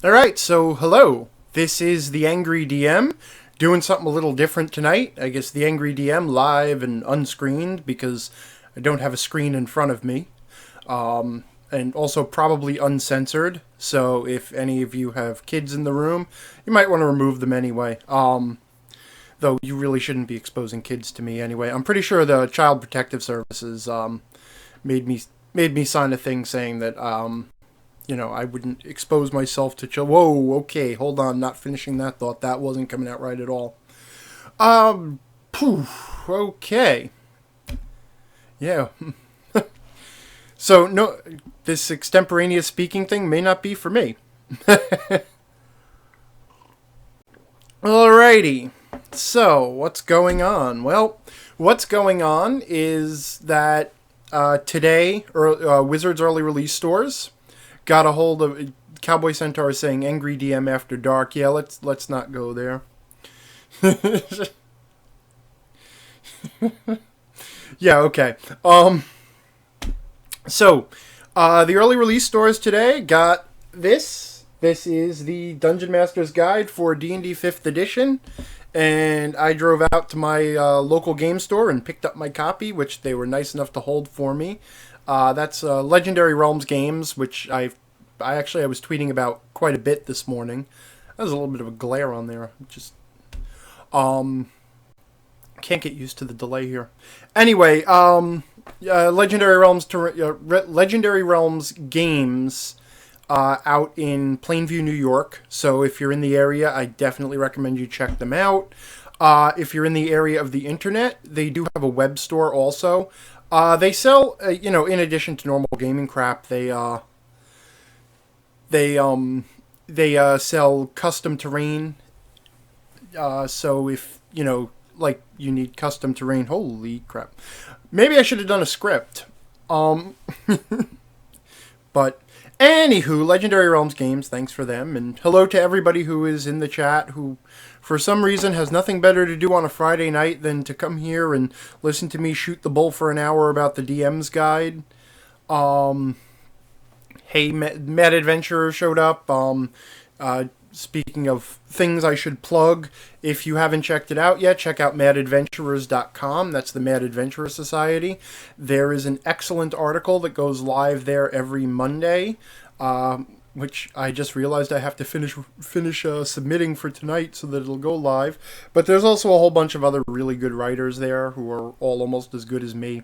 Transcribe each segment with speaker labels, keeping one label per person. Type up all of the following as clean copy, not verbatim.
Speaker 1: Alright, so hello. This is the Angry DM, doing something a little different tonight. I guess the Angry DM live and unscreened because I don't have a screen in front of me. And also probably uncensored, so if any of you have kids in the room, you might want to remove them anyway. Though you really shouldn't be exposing kids to me anyway. I'm pretty sure the Child Protective Services made me made me sign a thing saying that I wouldn't expose myself to children. Whoa, okay, hold on, not finishing that thought. That wasn't coming out right at all. Poof, okay. Yeah. So, no, this extemporaneous speaking thing may not be for me. Alrighty. So, what's going on? Well, what's going on is that today, Wizards early release stores got a hold of Cowboy Centaur saying Angry DM After Dark. Yeah, let's not go there. Yeah, okay. So, the early release stores today got this. This is the Dungeon Master's Guide for D&D 5th Edition. And I drove out to my local game store and picked up my copy, which they were nice enough to hold for me. That's Legendary Realms Games, which I was tweeting about quite a bit this morning. There's a little bit of a glare on there. Just can't get used to the delay here. Anyway, Legendary Realms Games out in Plainview, New York. So if you're in the area, I definitely recommend you check them out. If you're in the area of the internet, they do have a web store also. They sell, in addition to normal gaming crap, they sell custom terrain. So if like you need custom terrain, holy crap! Maybe I should have done a script. But anywho, Legendary Realms Games, thanks for them, and hello to everybody who is in the chat who, for some reason, has nothing better to do on a Friday night than to come here and listen to me shoot the bull for an hour about the DM's guide. Hey, Mad Adventurer showed up. Speaking of things I should plug, if you haven't checked it out yet, check out madadventurers.com. That's the Mad Adventurer Society. There is an excellent article that goes live there every Monday, which I just realized I have to finish submitting for tonight so that it'll go live. But there's also a whole bunch of other really good writers there who are all almost as good as me.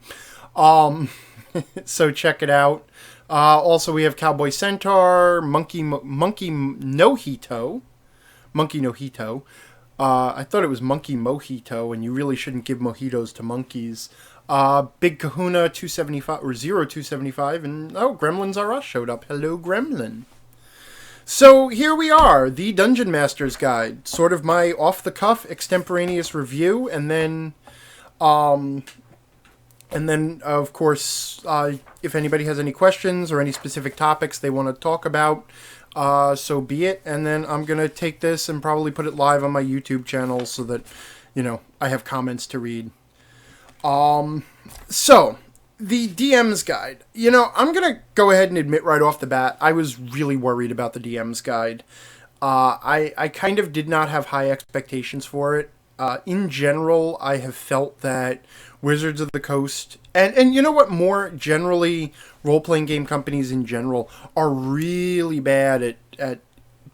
Speaker 1: So check it out. Also, we have Cowboy Centaur, Monkey No Hito. I thought it was Monkey Mojito, and you really shouldn't give mojitos to monkeys. Big Kahuna 275 or 0275, and Gremlins Are Us showed up. Hello, Gremlin. So here we are, the Dungeon Master's Guide, sort of my off-the-cuff extemporaneous review, and then, of course, if anybody has any questions or any specific topics they want to talk about, so be it. And then I'm going to take this and probably put it live on my YouTube channel so that, I have comments to read. So, the DM's Guide. I'm going to go ahead and admit right off the bat, I was really worried about the DM's Guide. I kind of did not have high expectations for it. In general, I have felt that Wizards of the Coast, and you know what, more generally, role-playing game companies in general are really bad at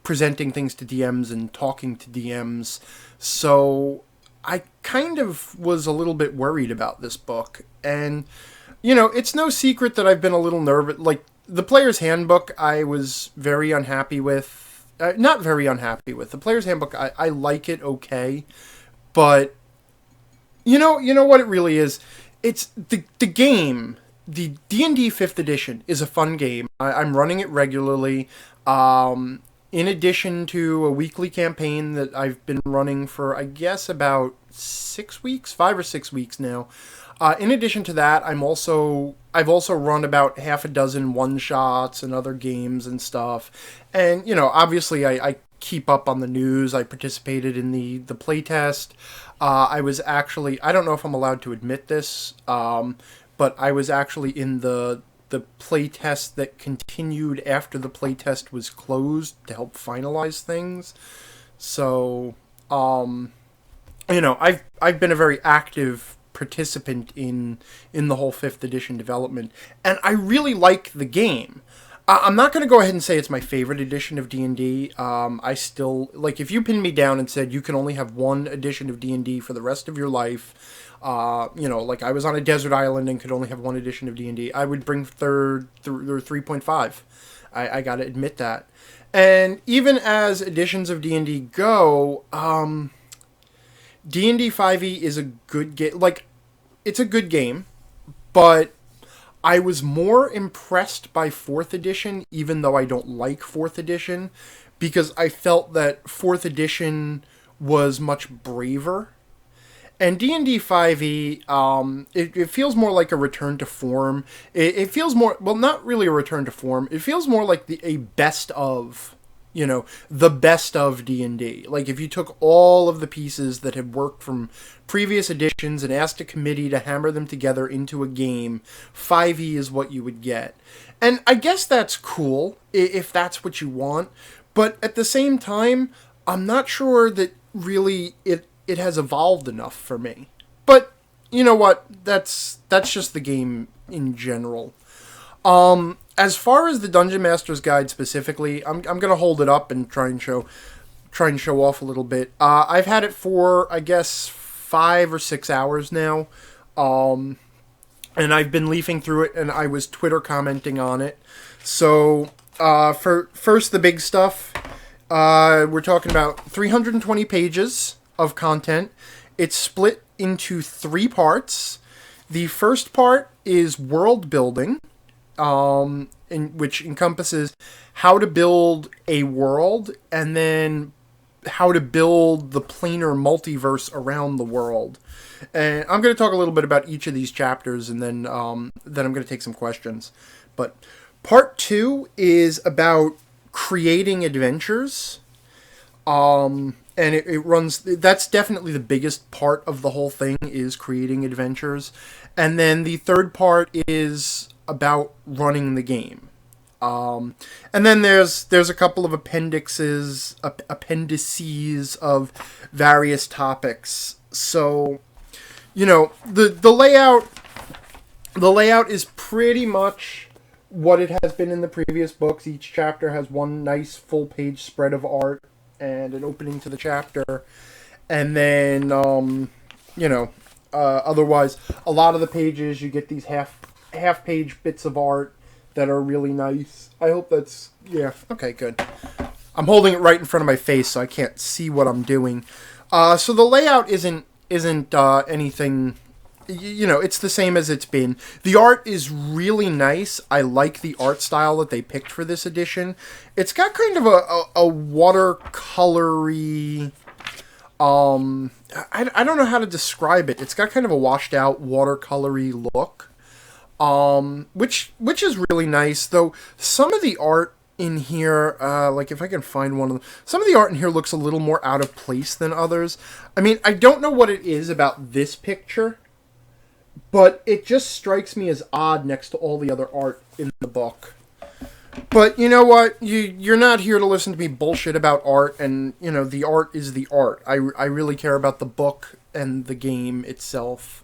Speaker 1: presenting things to DMs and talking to DMs. So I kind of was a little bit worried about this book. And, it's no secret that I've been a little nervous. Like, the Player's Handbook, I was very unhappy with. Not very unhappy with. The Player's Handbook, I like it okay. But you know what it really is? It's the game. The D&D 5th edition is a fun game. I'm running it regularly. In addition to a weekly campaign that I've been running for, I guess, about 6 weeks, 5 or 6 weeks now. In addition to that, I've also run about half a dozen one-shots and other games and stuff. And, obviously I keep up on the news. I participated in the playtest. I was actually, I don't know if I'm allowed to admit this, but I was actually in the the playtest that continued after the playtest was closed to help finalize things. So, I've been a very active participant in the whole 5th edition development, and I really like the game. I'm not going to go ahead and say it's my favorite edition of D&D. I still, like, if you pinned me down and said you can only have one edition of D&D for the rest of your life, like I was on a desert island and could only have one edition of D&D, I would bring 3.5. I got to admit that. And even as editions of D&D go, D&D 5e is a good game. Like, it's a good game, but I was more impressed by 4th edition, even though I don't like 4th edition, because I felt that 4th edition was much braver. And D&D 5e, it feels more like a return to form. It feels more, well, not really a return to form. It feels more like a best of, the best of D&D. Like, if you took all of the pieces that had worked from previous editions and asked a committee to hammer them together into a game, 5e is what you would get. And I guess that's cool, if that's what you want. But at the same time, I'm not sure that really it has evolved enough for me. But, you know what? That's just the game in general. As far as the Dungeon Master's Guide specifically, I'm gonna hold it up and try and show off a little bit. I've had it for, I guess, 5 or 6 hours now, and I've been leafing through it, and I was Twitter commenting on it. So, for first the big stuff, we're talking about 320 pages of content. It's split into 3 parts. The first part is world building, which encompasses how to build a world, and then how to build the planar multiverse around the world. And I'm going to talk a little bit about each of these chapters, and then I'm going to take some questions. But part 2 is about creating adventures. And it runs, that's definitely the biggest part of the whole thing, is creating adventures. And then the third part is about running the game. And then there's a couple of appendices of various topics. So, the layout is pretty much what it has been in the previous books. Each chapter has one nice full-page spread of art and an opening to the chapter. And then, otherwise, a lot of the pages, you get these half-page bits of art that are really nice. I hope that's... yeah, okay, good. I'm holding it right in front of my face, so I can't see what I'm doing. So the layout isn't anything... it's the same as it's been. The art is really nice. I like the art style that they picked for this edition. It's got kind of a watercolory... I don't know how to describe it. It's got kind of a washed out watercolory look. Which is really nice, though some of the art in here, like if I can find one of them, some of the art in here looks a little more out of place than others. I mean, I don't know what it is about this picture, but it just strikes me as odd next to all the other art in the book. But you know what? You're not here to listen to me bullshit about art, and, the art is the art. I really care about the book and the game itself.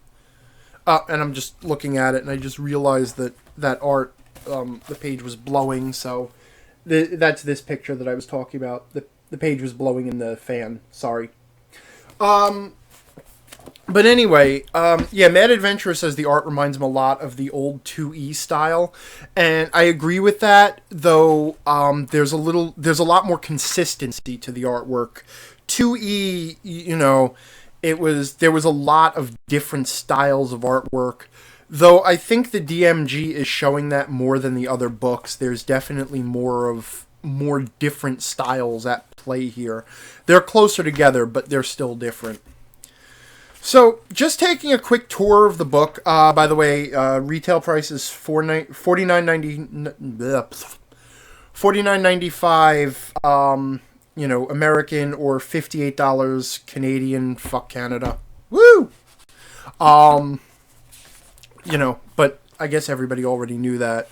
Speaker 1: And I'm just looking at it, and I just realized that art, the page was blowing, so that's this picture that I was talking about. The page was blowing in the fan. Sorry. But anyway, Mad Adventurer says the art reminds him a lot of the old 2E style, and I agree with that, though there's a lot more consistency to the artwork. 2E, there was a lot of different styles of artwork, though I think the DMG is showing that more than the other books. There's definitely more different styles at play here. They're closer together, but they're still different. So, just taking a quick tour of the book. By the way, retail price is $49.95. American, or $58 Canadian. Fuck Canada. Woo! But I guess everybody already knew that.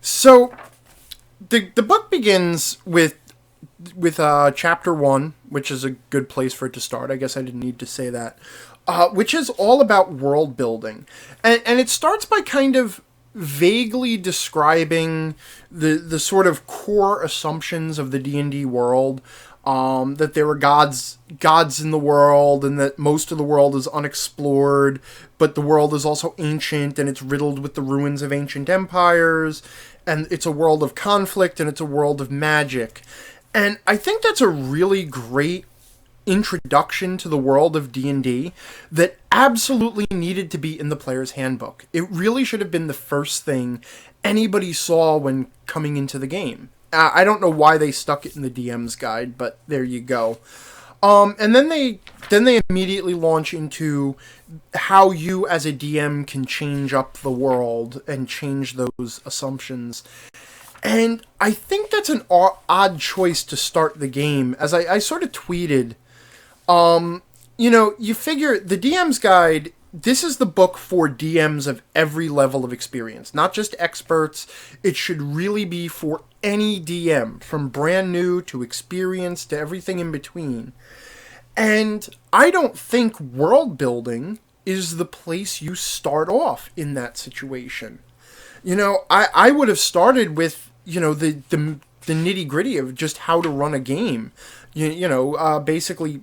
Speaker 1: So the book begins with chapter 1, which is a good place for it to start. I guess I didn't need to say that. Which is all about world building. And it starts by kind of vaguely describing the sort of core assumptions of the D&D world. That there were gods in the world, and that most of the world is unexplored, but the world is also ancient, and it's riddled with the ruins of ancient empires, and it's a world of conflict, and it's a world of magic. And I think that's a really great introduction to the world of D&D that absolutely needed to be in the player's handbook. It really should have been the first thing anybody saw when coming into the game. I don't know why they stuck it in the DM's guide, but there you go. And then they immediately launch into how you as a DM can change up the world and change those assumptions. And I think that's an odd choice to start the game. As I sort of tweeted, you figure the DM's guide, this is the book for DMs of every level of experience, not just experts. It should really be for any DM, from brand new to experienced to everything in between. And I don't think world building is the place you start off in that situation. I would have started with, the nitty gritty of just how to run a game. Basically,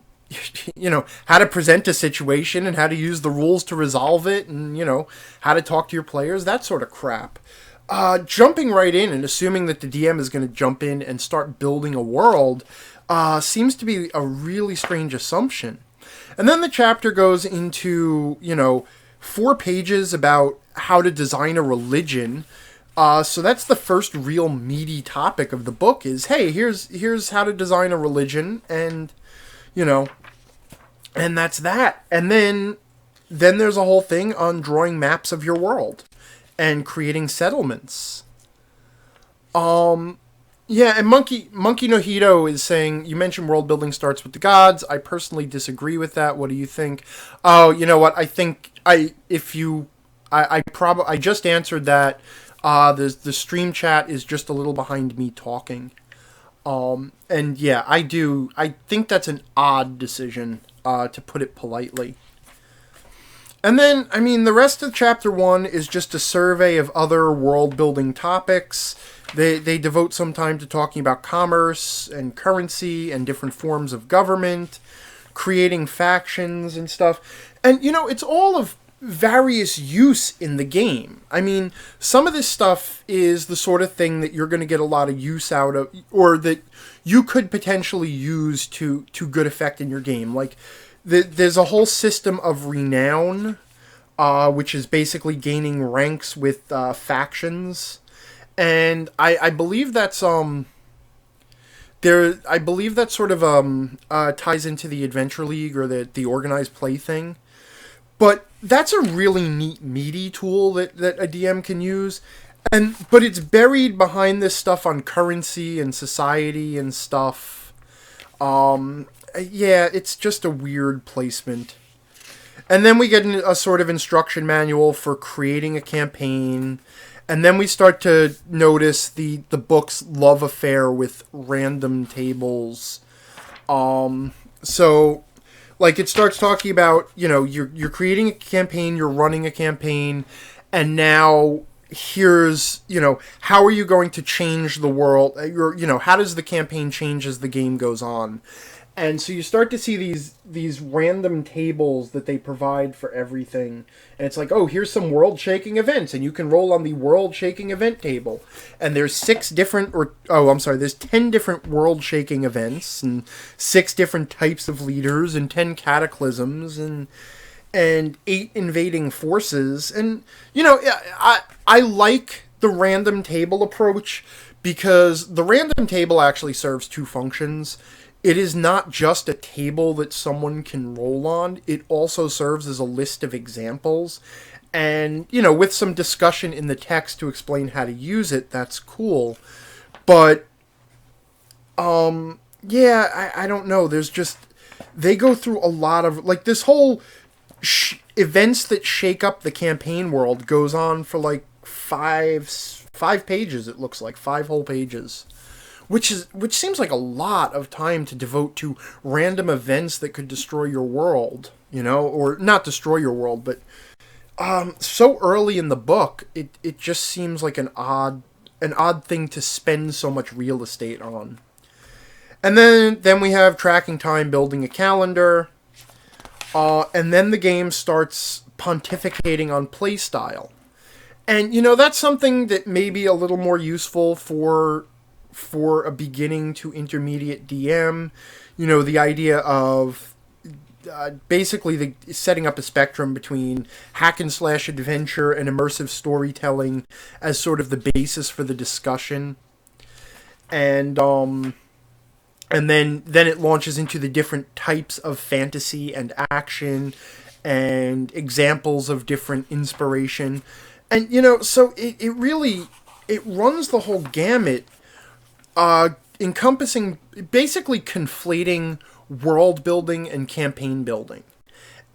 Speaker 1: how to present a situation and how to use the rules to resolve it, and, how to talk to your players, that sort of crap. Jumping right in and assuming that the DM is going to jump in and start building a world seems to be a really strange assumption. And then the chapter goes into, 4 pages about how to design a religion. So that's the first real meaty topic of the book is, hey, here's how to design a religion, and, and that's that. And then there's a whole thing on drawing maps of your world and creating settlements. Yeah, and Monkey Nojito is saying, you mentioned world building starts with the gods. I personally disagree with that. What do you think? Oh, you know what? I think I just answered that. The stream chat is just a little behind me talking. And yeah, I think that's an odd decision, to put it politely. And then, the rest of chapter 1 is just a survey of other world-building topics. They devote some time to talking about commerce and currency and different forms of government, creating factions and stuff. And, it's all of various use in the game. Some of this stuff is the sort of thing that you're going to get a lot of use out of, or that you could potentially use to good effect in your game. Like, there's a whole system of renown, which is basically gaining ranks with factions, and I believe that's I believe that sort of ties into the Adventure League or the organized play thing. But that's a really neat meaty tool that a DM can use, but it's buried behind this stuff on currency and society and stuff. Yeah, it's just a weird placement. And then we get a sort of instruction manual for creating a campaign. And then we start to notice the book's love affair with random tables. So, like, it starts talking about, you're creating a campaign, you're running a campaign, and now here's, how are you going to change the world? How does the campaign change as the game goes on? And so you start to see these random tables that they provide for everything. And it's like, oh, here's some world-shaking events, and you can roll on the world-shaking event table. And there's there's 10 different world-shaking events, and 6 different types of leaders, and 10 cataclysms, and 8 invading forces. And, I like the random table approach, because the random table actually serves 2 functions. It is not just a table that someone can roll on. It also serves as a list of examples. And, with some discussion in the text to explain how to use it, that's cool. But, yeah, I don't know. There's just, they go through a lot of, like, this whole events that shake up the campaign world goes on for like five pages. It looks like 5 whole pages, which seems like a lot of time to devote to random events that could destroy your world, or not destroy your world, but so early in the book, it just seems like an odd thing to spend so much real estate on. And then we have tracking time, building a calendar, and then the game starts pontificating on playstyle. And, that's something that may be a little more useful for a beginning to intermediate DM. The idea of basically setting up a spectrum between hack and slash adventure and immersive storytelling as sort of the basis for the discussion. And then it launches into the different types of fantasy and action and examples of different inspiration. And, so it really runs the whole gamut, encompassing, basically conflating world building and campaign building.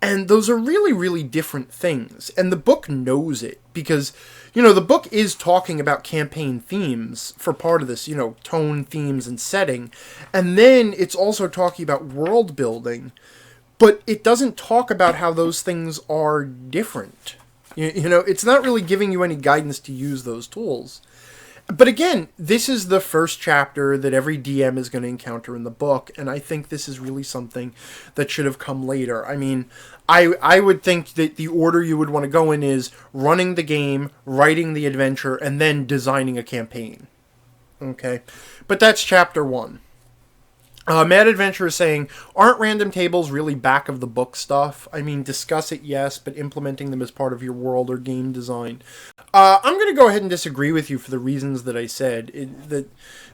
Speaker 1: And those are really, really different things. And the book knows it because, the book is talking about campaign themes for part of this, tone, themes, and setting. And then it's also talking about world building, but it doesn't talk about how those things are different. It's not really giving you any guidance to use those tools. But again, this is the first chapter that every DM is going to encounter in the book, and I think this is really something that should have come later. I mean, I would think that the order you would want to go in is running the game, writing the adventure, and then designing a campaign. Okay? But that's chapter 1. Mad Adventure is saying, aren't random tables really back of the book stuff? I mean, discuss it, yes, but implementing them as part of your world or game design. I'm going to go ahead and disagree with you for the reasons that I said.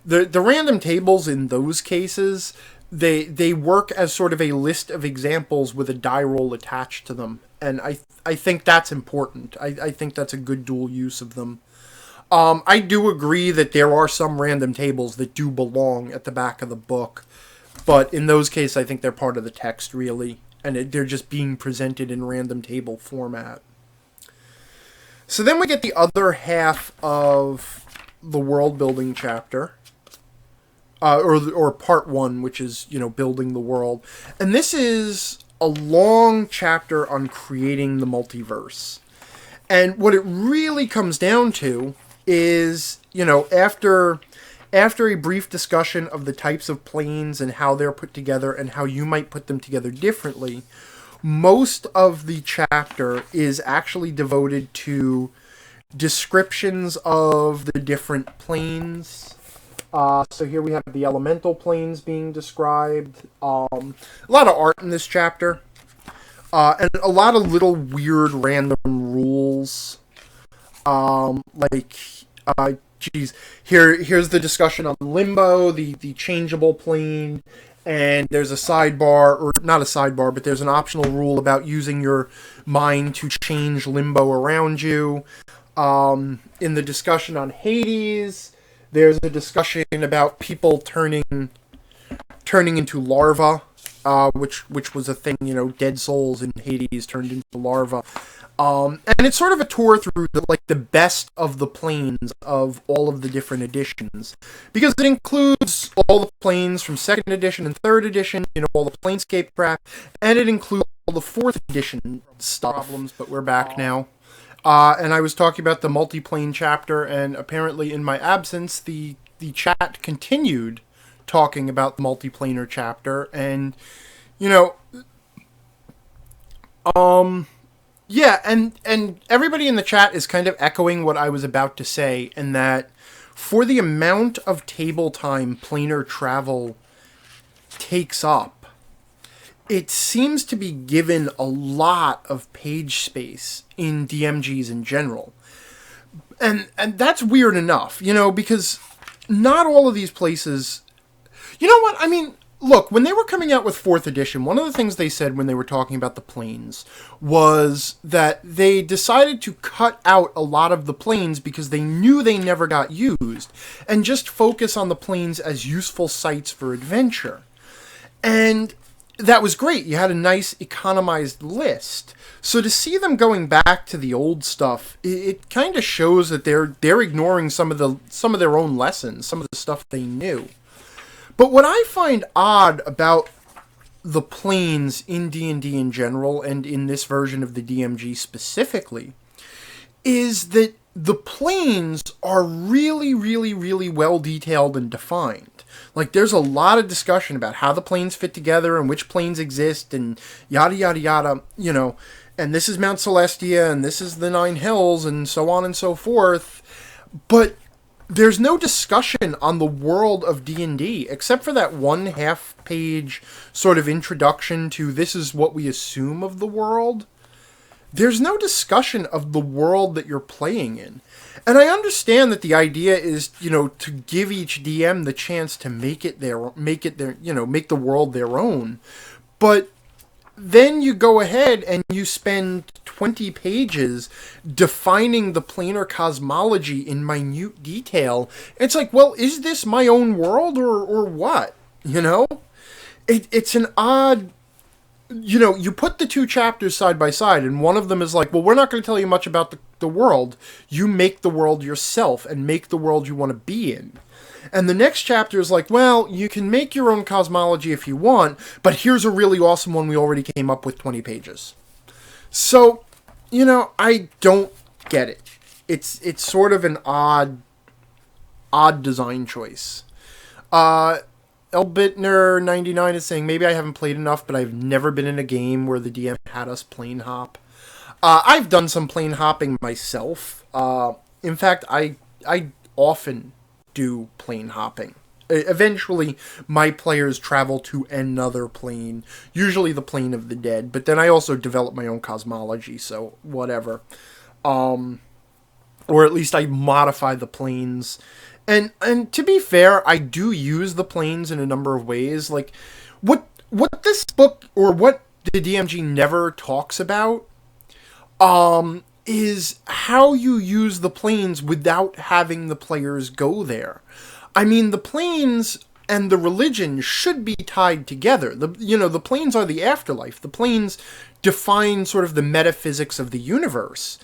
Speaker 1: The random tables in those cases, they work as sort of a list of examples with a die roll attached to them. And I think that's important. I think that's a good dual use of them. I do agree that there are some random tables that do belong at the back of the book. But in those cases, I think they're part of the text, really. And they're just being presented in random table format. So then we get the other half of the world building chapter. Or part 1, which is, building the world. And this is a long chapter on creating the multiverse. And what it really comes down to is, after a brief discussion of the types of planes and how they're put together and how you might put them together differently, most of the chapter is actually devoted to descriptions of the different planes. So here we have the elemental planes being described. A lot of art in this chapter. And a lot of little weird random rules. Here's the discussion on limbo, the changeable plane, and there's a sidebar, or not a sidebar, but there's an optional rule about using your mind to change limbo around you. In the discussion on Hades, there's a discussion about people turning into larvae, which was a thing, dead souls in Hades turned into larvae. And it's sort of a tour through the best of the planes of all of the different editions. Because it includes all the planes from 2nd edition and 3rd edition, all the planescape crap, and it includes all the 4th edition stuff. But we're back now. And I was talking about the multiplane chapter, and apparently in my absence, the chat continued talking about the multiplanar chapter, and, yeah, and everybody in the chat is kind of echoing what I was about to say, in that for the amount of table time planar travel takes up, it seems to be given a lot of page space in DMGs in general. And that's weird enough, because not all of these places... You know what? I mean, look, when they were coming out with 4th edition, one of the things they said when they were talking about the planes was that they decided to cut out a lot of the planes because they knew they never got used, and just focus on the planes as useful sites for adventure. And that was great. You had a nice economized list. So to see them going back to the old stuff, it kind of shows that they're ignoring some of their own lessons, some of the stuff they knew. But what I find odd about the planes in D&D in general, and in this version of the DMG specifically, is that the planes are really, really, really well detailed and defined. Like, there's a lot of discussion about how the planes fit together and which planes exist and yada, yada, yada, you know, and this is Mount Celestia and this is the Nine Hills and so on and so forth. But there's no discussion on the world of D&D, except for that one half-page sort of introduction to this is what we assume of the world. There's no discussion of the world that you're playing in. And I understand that the idea is, you know, to give each DM the chance to make the world their own. But then you go ahead and you spend 20 pages defining the planar cosmology in minute detail. It's like, well, is this my own world or what? You know? It's an odd... You know, you put the two chapters side by side, and one of them is like, well, we're not going to tell you much about the world. You make the world yourself and make the world you want to be in. And the next chapter is like, well, you can make your own cosmology if you want, but here's a really awesome one we already came up with 20 pages. So, you know, I don't get it. It's sort of an odd design choice. Elbitner99 is saying, maybe I haven't played enough, but I've never been in a game where the DM had us plane hop. I've done some plane hopping myself. In fact, I often do plane hopping. Eventually, my players travel to another plane, usually the plane of the dead, but then I also develop my own cosmology, so whatever. Or at least I modify the planes. And to be fair, I do use the planes in a number of ways. Like, what this book, or what the DMG never talks about, is how you use the planes without having the players go there. I mean, the planes and the religion should be tied together. The planes are the afterlife. The planes define sort of the metaphysics of the universe.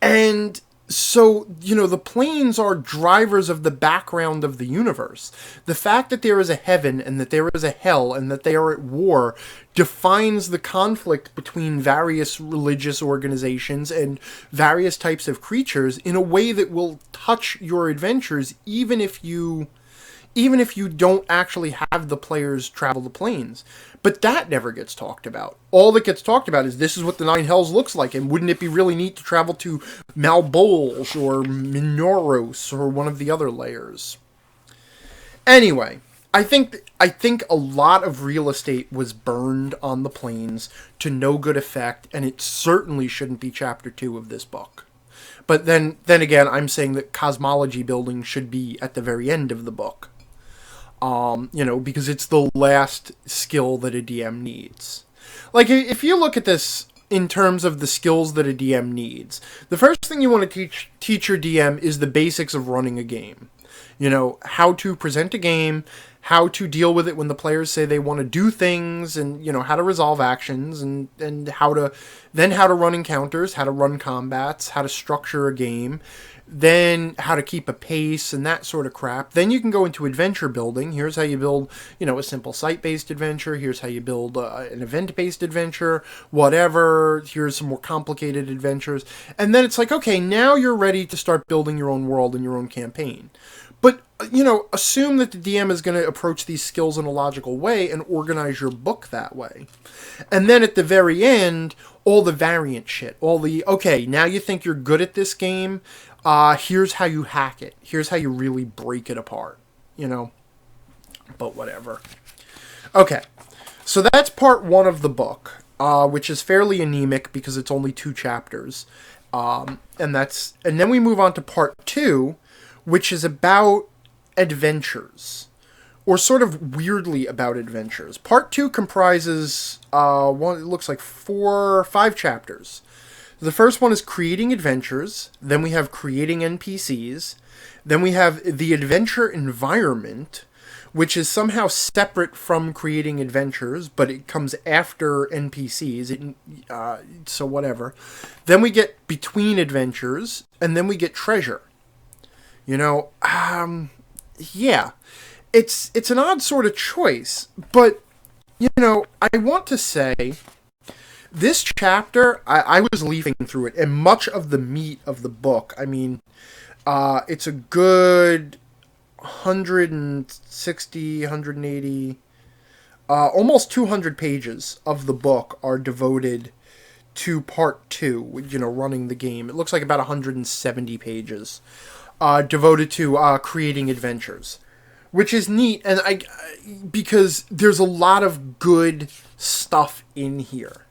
Speaker 1: And so, the planes are drivers of the background of the universe. The fact that there is a heaven and that there is a hell and that they are at war defines the conflict between various religious organizations and various types of creatures in a way that will touch your adventures, even if you don't actually have the players travel the planes. But that never gets talked about. All that gets talked about is this is what the Nine Hells looks like, and wouldn't it be really neat to travel to Malbolge or Minoros or one of the other layers? Anyway, I think a lot of real estate was burned on the planes to no good effect, and it certainly shouldn't be chapter 2 of this book. But then again, I'm saying that cosmology building should be at the very end of the book. Because it's the last skill that a DM needs. Like, if you look at this in terms of the skills that a DM needs, the first thing you want to teach your DM is the basics of running a game. How to present a game, how to deal with it when the players say they want to do things, and, how to resolve actions, and how to run encounters, how to run combats, how to structure a game, then how to keep a pace and that sort of crap. Then you can go into adventure building. Here's how you build, a simple site-based adventure. Here's how you build an event-based adventure, whatever. Here's some more complicated adventures. And then it's like, okay, now you're ready to start building your own world and your own campaign. But, assume that the DM is going to approach these skills in a logical way and organize your book that way. And then at the very end, all the variant shit, okay, now you think you're good at this game, here's how you hack it. Here's how you really break it apart, But whatever. Okay, so that's part 1 of the book, which is fairly anemic because it's only 2 chapters. And then we move on to part 2, which is about adventures, or sort of weirdly about adventures. Part 2 comprises, it looks like 4 or 5 chapters. The first one is creating adventures, then we have creating NPCs, then we have the adventure environment, which is somehow separate from creating adventures, but it comes after NPCs, so whatever. Then we get between adventures, and then we get treasure. You know, yeah. It's an odd sort of choice, but, you know, I want to say, this chapter, I was leafing through it, and much of the meat of the book, I mean, it's a good 160, 180, almost 200 pages of the book are devoted to part 2, you know, running the game. It looks like about 170 pages devoted to creating adventures, which is neat, and because there's a lot of good stuff in here.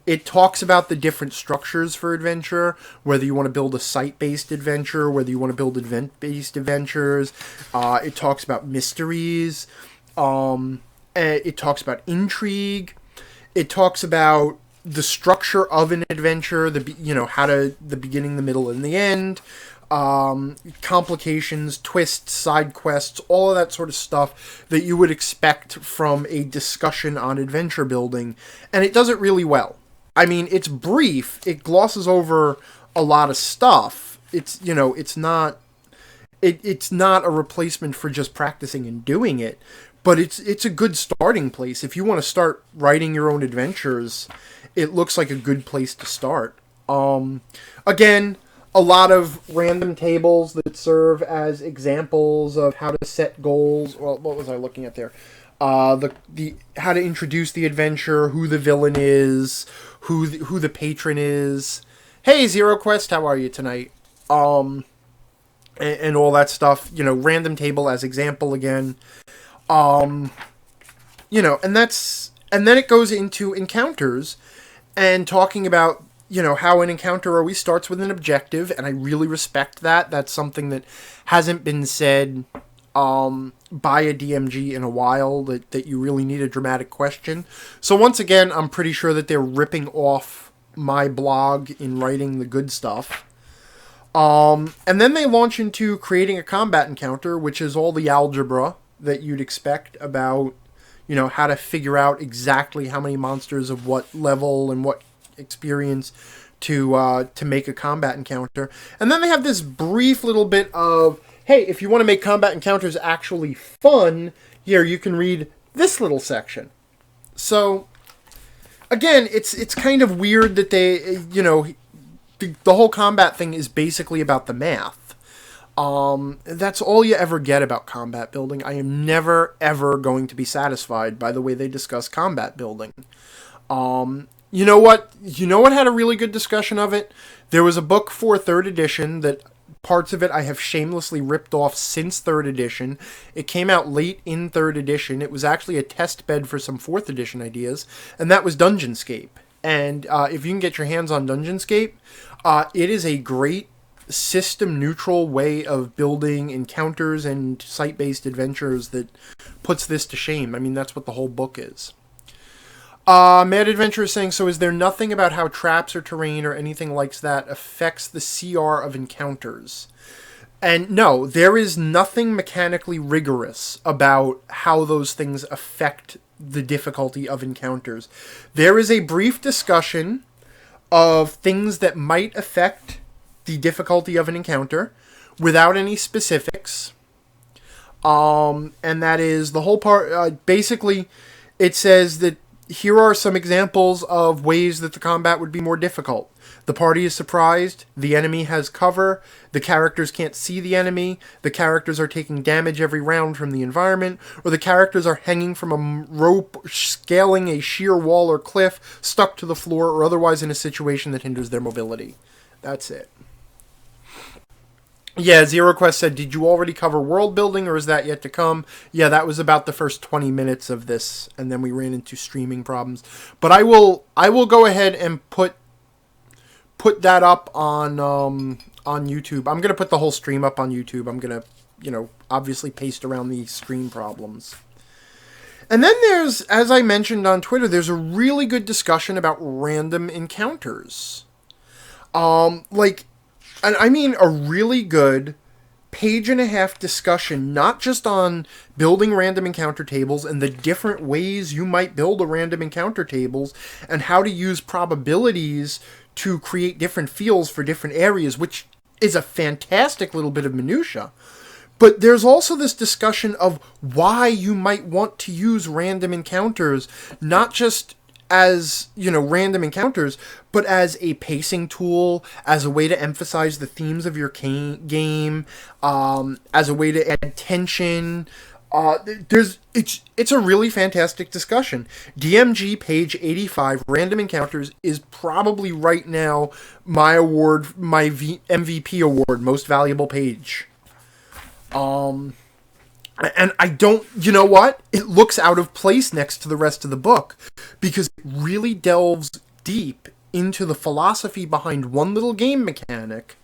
Speaker 1: It talks about the different structures for adventure, whether you want to build a site-based adventure, whether you want to build event-based adventures. It talks about mysteries. It talks about intrigue. It talks about the structure of an adventure, the beginning, the middle, and the end. Complications, twists, side quests, all of that sort of stuff that you would expect from a discussion on adventure building, and it does it really well. I mean, it's brief, it glosses over a lot of stuff. It's, you know, it's not a replacement for just practicing and doing it, but it's a good starting place. If you want to start writing your own adventures, it looks like a good place to start. Again, a lot of random tables that serve as examples of how to set goals. Well, what was I looking at there? The how to introduce the adventure, who the villain is, who the patron is. Hey, Zero Quest, how are you tonight? And all that stuff. You know, random table as example again. You know, and then it goes into encounters and talking about, you know, how an encounter always starts with an objective, and I really respect that. That's something that hasn't been said by a DMG in a while, that you really need a dramatic question. So once again, I'm pretty sure that they're ripping off my blog in writing the good stuff. And then they launch into creating a combat encounter, which is all the algebra that you'd expect about, you know, how to figure out exactly how many monsters of what level and what experience to make a combat encounter. And then they have this brief little bit of, hey, if you want to make combat encounters actually fun, here you can read this little section. So again, it's kind of weird that they, you know, the whole combat thing is basically about the math. That's all you ever get about combat building. I am never ever going to be satisfied by the way they discuss combat building. You know what? You know what had a really good discussion of it? There was a book for 3rd edition that parts of it I have shamelessly ripped off since 3rd edition. It came out late in 3rd edition. It was actually a test bed for some 4th edition ideas, and that was Dungeonscape. And if you can get your hands on Dungeonscape, it is a great system-neutral way of building encounters and site-based adventures that puts this to shame. I mean, that's what the whole book is. Mad Adventure is saying, so is there nothing about how traps or terrain or anything like that affects the CR of encounters? And no, there is nothing mechanically rigorous about how those things affect the difficulty of encounters. There is a brief discussion of things that might affect the difficulty of an encounter without any specifics. And that is the whole part. Basically, it says that here are some examples of ways that the combat would be more difficult. The party is surprised, the enemy has cover, the characters can't see the enemy, the characters are taking damage every round from the environment, or the characters are hanging from a rope, scaling a sheer wall or cliff, stuck to the floor, or otherwise in a situation that hinders their mobility. That's it. Yeah, Zero Quest said, did you already cover world building, or is that yet to come? Yeah, that was about the first 20 minutes of this, and then we ran into streaming problems. But I will go ahead and put that up on YouTube. I'm going to put the whole stream up on YouTube. I'm going to, you know, obviously paste around the screen problems. And then there's, as I mentioned on Twitter, there's a really good discussion about random encounters. And I mean a really good page-and-a-half discussion, not just on building random encounter tables and the different ways you might build a random encounter tables and how to use probabilities to create different fields for different areas, which is a fantastic little bit of minutia. But there's also this discussion of why you might want to use random encounters, not just as, random encounters, but as a pacing tool, as a way to emphasize the themes of your game, as a way to add tension. It's a really fantastic discussion. DMG page 85, Random Encounters, is probably right now my MVP award, Most Valuable Page. And I don't, you know what? It looks out of place next to the rest of the book because it really delves deep into the philosophy behind one little game mechanic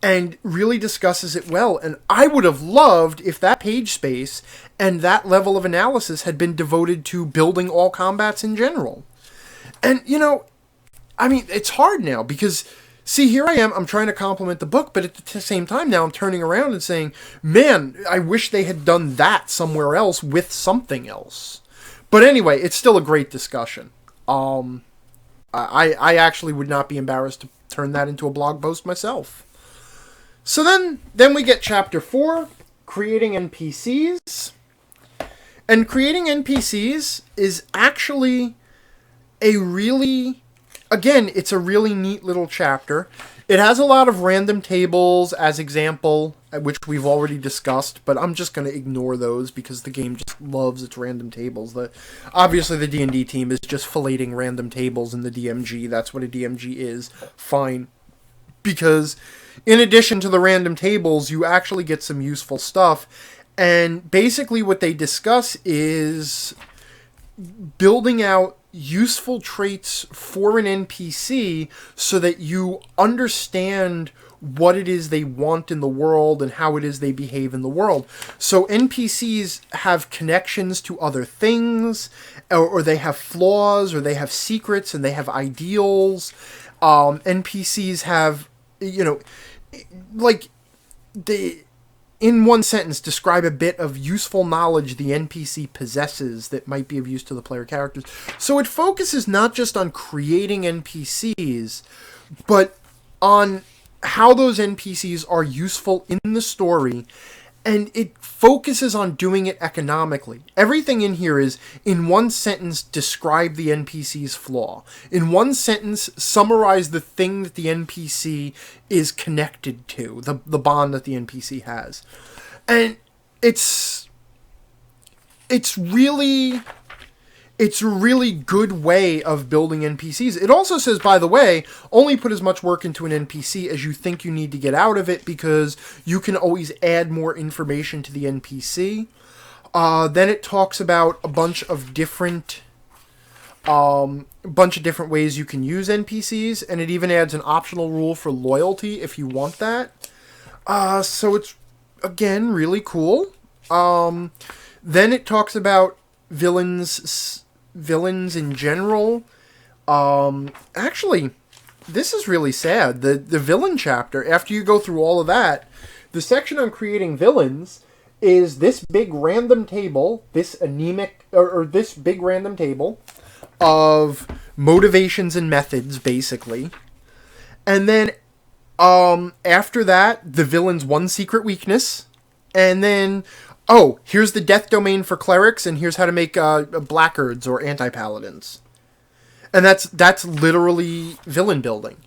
Speaker 1: and really discusses it well. And I would have loved if that page space and that level of analysis had been devoted to building all combats in general. And, it's hard now because... See, here I am, I'm trying to compliment the book, but at the same time now I'm turning around and saying, man, I wish they had done that somewhere else with something else. But anyway, it's still a great discussion. I actually would not be embarrassed to turn that into a blog post myself. So then we get chapter 4, Creating NPCs. And creating NPCs is actually it's a really neat little chapter. It has a lot of random tables as example, which we've already discussed, but I'm just going to ignore those because the game just loves its random tables. Obviously, the D&D team is just filleting random tables in the DMG. That's what a DMG is. Fine. Because in addition to the random tables, you actually get some useful stuff. And basically what they discuss is building out useful traits for an NPC so that you understand what it is they want in the world and how it is they behave in the world. So NPCs have connections to other things, or they have flaws, or they have secrets, and they have ideals. NPCs have, in one sentence, describe a bit of useful knowledge the NPC possesses that might be of use to the player characters. So it focuses not just on creating NPCs, but on how those NPCs are useful in the story, and it focuses on doing it economically. Everything in here is, in one sentence, describe the NPC's flaw. In one sentence, summarize the thing that the NPC is connected to, the bond that the NPC has. And it's a really good way of building NPCs. It also says, by the way, only put as much work into an NPC as you think you need to get out of it, because you can always add more information to the NPC. Then it talks about a bunch of different ways you can use NPCs, and it even adds an optional rule for loyalty if you want that. So it's, again, really cool. Then it talks about villains in general. Actually, this is really sad. The villain chapter, after you go through all of that, the section on creating villains is this big random table, this big random table of motivations and methods, basically. And then after that, the villain's one secret weakness, and then here's the death domain for clerics, and here's how to make blackguards or anti-paladins. And that's literally villain building.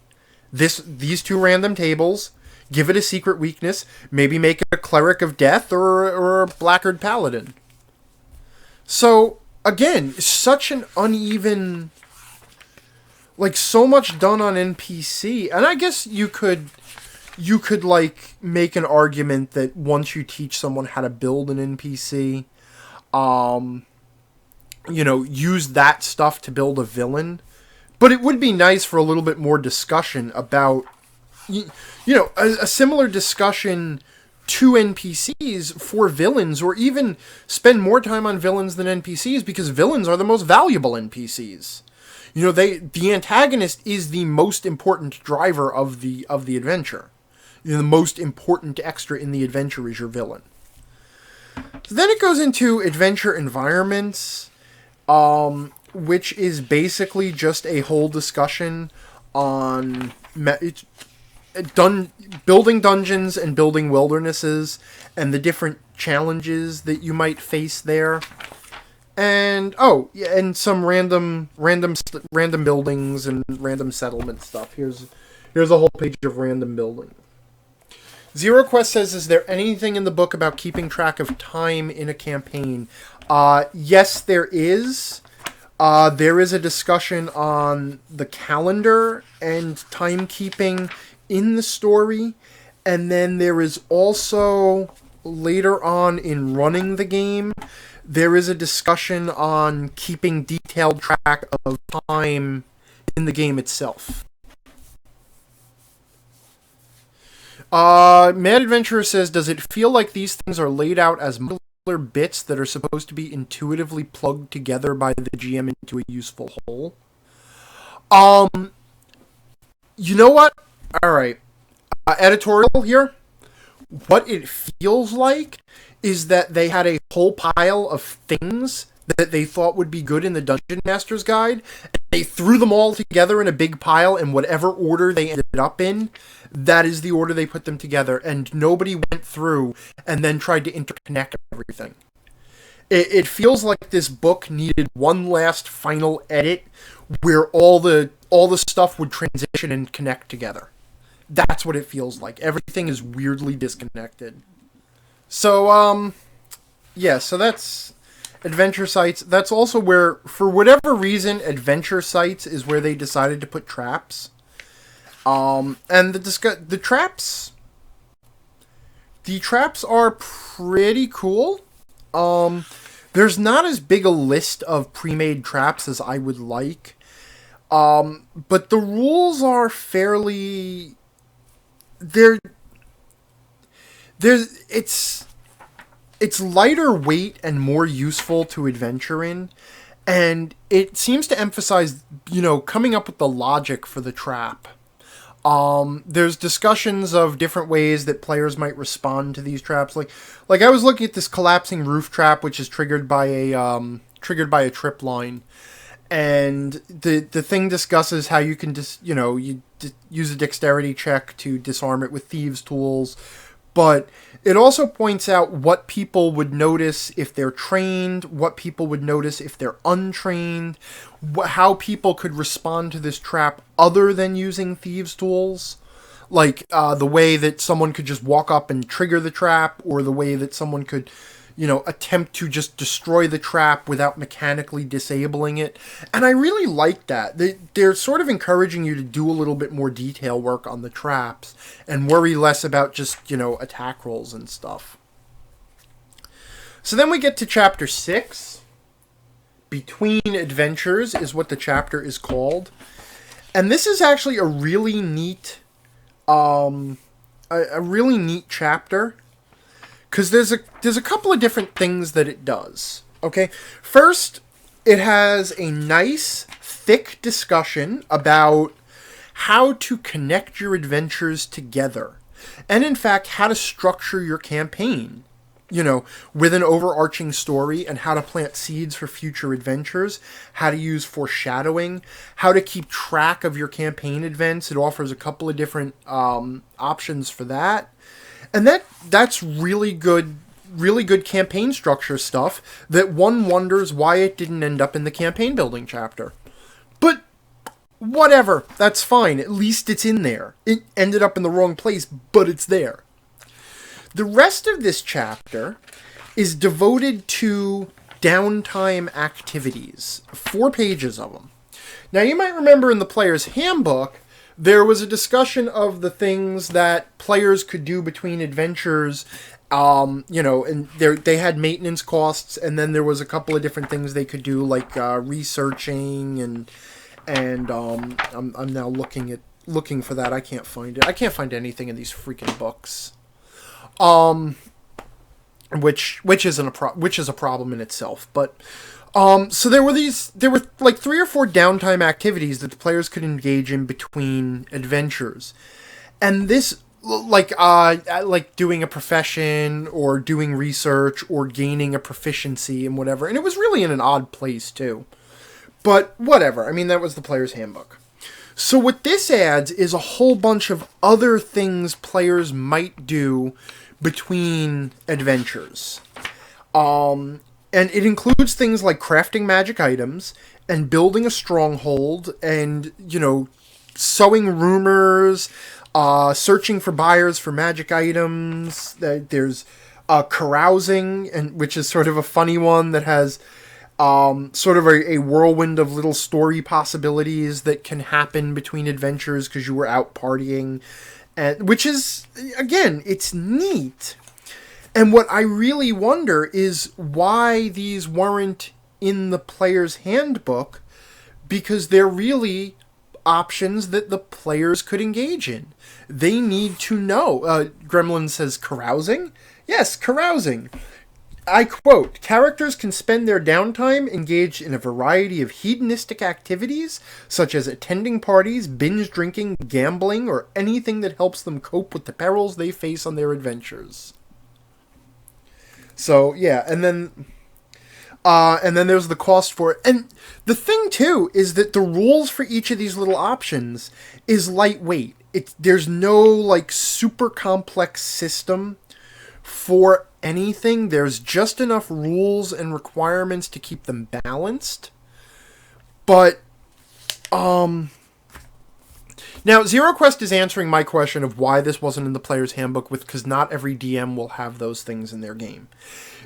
Speaker 1: These two random tables, give it a secret weakness, maybe make it a cleric of death or a blackguard paladin. So, again, such an uneven... so much done on NPC. And I guess you could make an argument that once you teach someone how to build an NPC, use that stuff to build a villain. But it would be nice for a little bit more discussion about, a similar discussion to NPCs for villains, or even spend more time on villains than NPCs, because villains are the most valuable NPCs. The antagonist is the most important driver of the adventure. The most important extra in the adventure is your villain. So then it goes into adventure environments, which is basically just a whole discussion on building dungeons and building wildernesses and the different challenges that you might face there. And and some random buildings and random settlement stuff. Here's a whole page of random building. Zero Quest says, is there anything in the book about keeping track of time in a campaign? Yes, there is. There is a discussion on the calendar and timekeeping in the story. And then there is also, later on in running the game, there is a discussion on keeping detailed track of time in the game itself. Mad Adventurer says, does it feel like these things are laid out as modular bits that are supposed to be intuitively plugged together by the GM into a useful whole? You know what? Alright. Editorial here. What it feels like is that they had a whole pile of things that they thought would be good in the Dungeon Master's Guide, and they threw them all together in a big pile, in whatever order they ended up in, that is the order they put them together, and nobody went through and then tried to interconnect everything. It feels like this book needed one last final edit where all the stuff would transition and connect together. That's what it feels like. Everything is weirdly disconnected. So, yeah, so that's adventure sites. That's also where, for whatever reason, adventure sites is where they decided to put traps. And the traps are pretty cool. There's not as big a list of pre-made traps as I would like. But the rules are fairly... It's lighter weight and more useful to adventure in, and it seems to emphasize, coming up with the logic for the trap. There's discussions of different ways that players might respond to these traps. Like I was looking at this collapsing roof trap, which is triggered by a trip line. And the thing discusses how you can use a dexterity check to disarm it with thieves' tools, but it also points out what people would notice if they're trained, what people would notice if they're untrained, how people could respond to this trap other than using thieves' tools, like the way that someone could just walk up and trigger the trap, or the way that someone could attempt to just destroy the trap without mechanically disabling it. And I really like that. They're sort of encouraging you to do a little bit more detail work on the traps and worry less about just, attack rolls and stuff. So then we get to Chapter 6. Between Adventures is what the chapter is called. And this is actually a really neat, chapter. Because there's a couple of different things that it does. Okay, first, it has a nice, thick discussion about how to connect your adventures together. And in fact, how to structure your campaign. With an overarching story, and how to plant seeds for future adventures, how to use foreshadowing, how to keep track of your campaign events. It offers a couple of different options for that. And that's really good campaign structure stuff that one wonders why it didn't end up in the campaign building chapter. But whatever, that's fine. At least it's in there. It ended up in the wrong place, but it's there. The rest of this chapter is devoted to downtime activities. 4 pages of them. Now, you might remember in the player's handbook, there was a discussion of the things that players could do between adventures, and they had maintenance costs, and then there was a couple of different things they could do, like researching, and I'm now looking for that. I can't find it. I can't find anything in these freaking books. Which is a problem in itself, but. So there were like 3 or 4 downtime activities that the players could engage in between adventures. And this, like doing a profession or doing research or gaining a proficiency and whatever. And it was really in an odd place too. But whatever. I mean, that was the player's handbook. So what this adds is a whole bunch of other things players might do between adventures. And it includes things like crafting magic items and building a stronghold and, sowing rumors, searching for buyers for magic items. There's carousing, which is sort of a funny one that has sort of a whirlwind of little story possibilities that can happen between adventures because you were out partying, and which is, again, it's neat. And what I really wonder is why these weren't in the player's handbook, because they're really options that the players could engage in. They need to know. Gremlin says carousing? Yes, carousing. I quote, characters can spend their downtime engaged in a variety of hedonistic activities, such as attending parties, binge drinking, gambling, or anything that helps them cope with the perils they face on their adventures. So, yeah, and then there's the cost for it. And the thing, too, is that the rules for each of these little options is lightweight. There's no, super complex system for anything. There's just enough rules and requirements to keep them balanced. But, now, Zero Quest is answering my question of why this wasn't in the player's handbook, because not every DM will have those things in their game.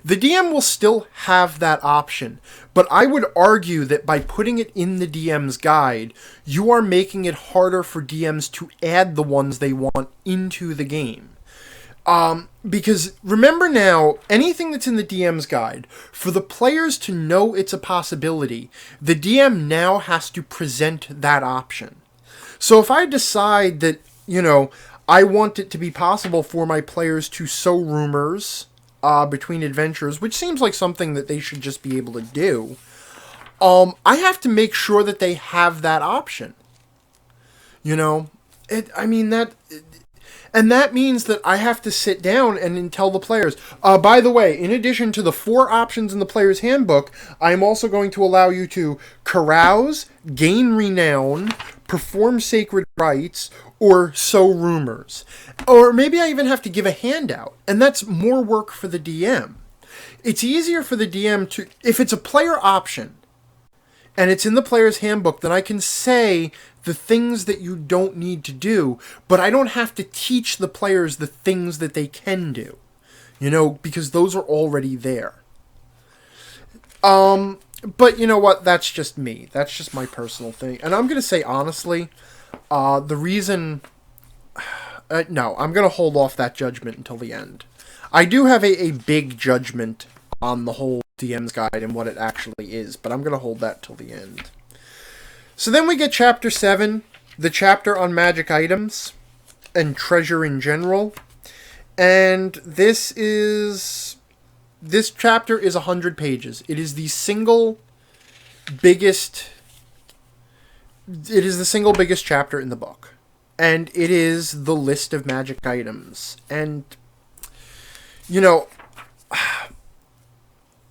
Speaker 1: The DM will still have that option, but I would argue that by putting it in the DM's guide, you are making it harder for DMs to add the ones they want into the game. Because remember now, anything that's in the DM's guide, for the players to know it's a possibility, the DM now has to present that option. So if I decide that, I want it to be possible for my players to sow rumors between adventures, which seems like something that they should just be able to do, I have to make sure that they have that option. And that means that I have to sit down and tell the players, by the way, in addition to the 4 options in the player's handbook, I am also going to allow you to carouse, gain renown, perform sacred rites, or sow rumors. Or maybe I even have to give a handout, and that's more work for the DM. It's easier for the DM to, if it's a player option, and it's in the player's handbook, then I can say the things that you don't need to do, but I don't have to teach the players the things that they can do, because those are already there. But you know what? That's just me. That's just my personal thing. And I'm going to say, honestly, the reason... no, I'm going to hold off that judgment until the end. I do have a big judgment on the whole DM's guide and what it actually is, but I'm going to hold that till the end. So then we get Chapter 7, the chapter on magic items and treasure in general. And this chapter is 100 pages. It is the single biggest chapter in the book. And it is the list of magic items. And,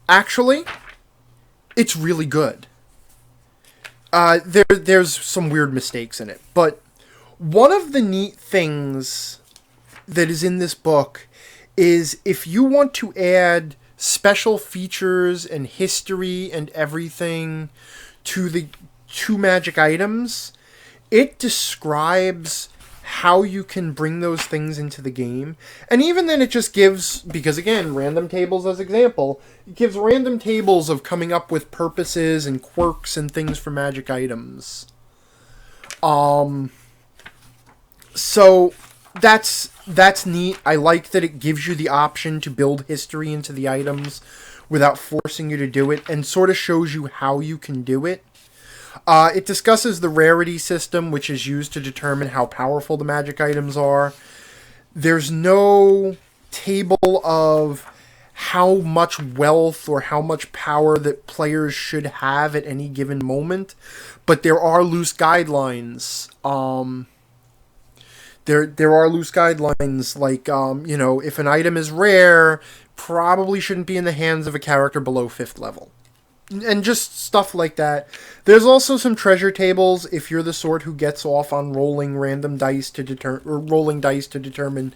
Speaker 1: actually, it's really good. There's some weird mistakes in it, but one of the neat things that is in this book is if you want to add special features and history and everything to the 2 magic items, it describes how you can bring those things into the game. And even then it just gives, because again, random tables as example, it gives random tables of coming up with purposes and quirks and things for magic items. So that's neat. I like that it gives you the option to build history into the items without forcing you to do it, and sort of shows you how you can do it. It discusses the rarity system, which is used to determine how powerful the magic items are. There's no table of how much wealth or how much power that players should have at any given moment, but there are loose guidelines There are loose guidelines, like, if an item is rare, probably shouldn't be in the hands of a character below 5th level. And just stuff like that. There's also some treasure tables if you're the sort who gets off on rolling random dice rolling dice to determine,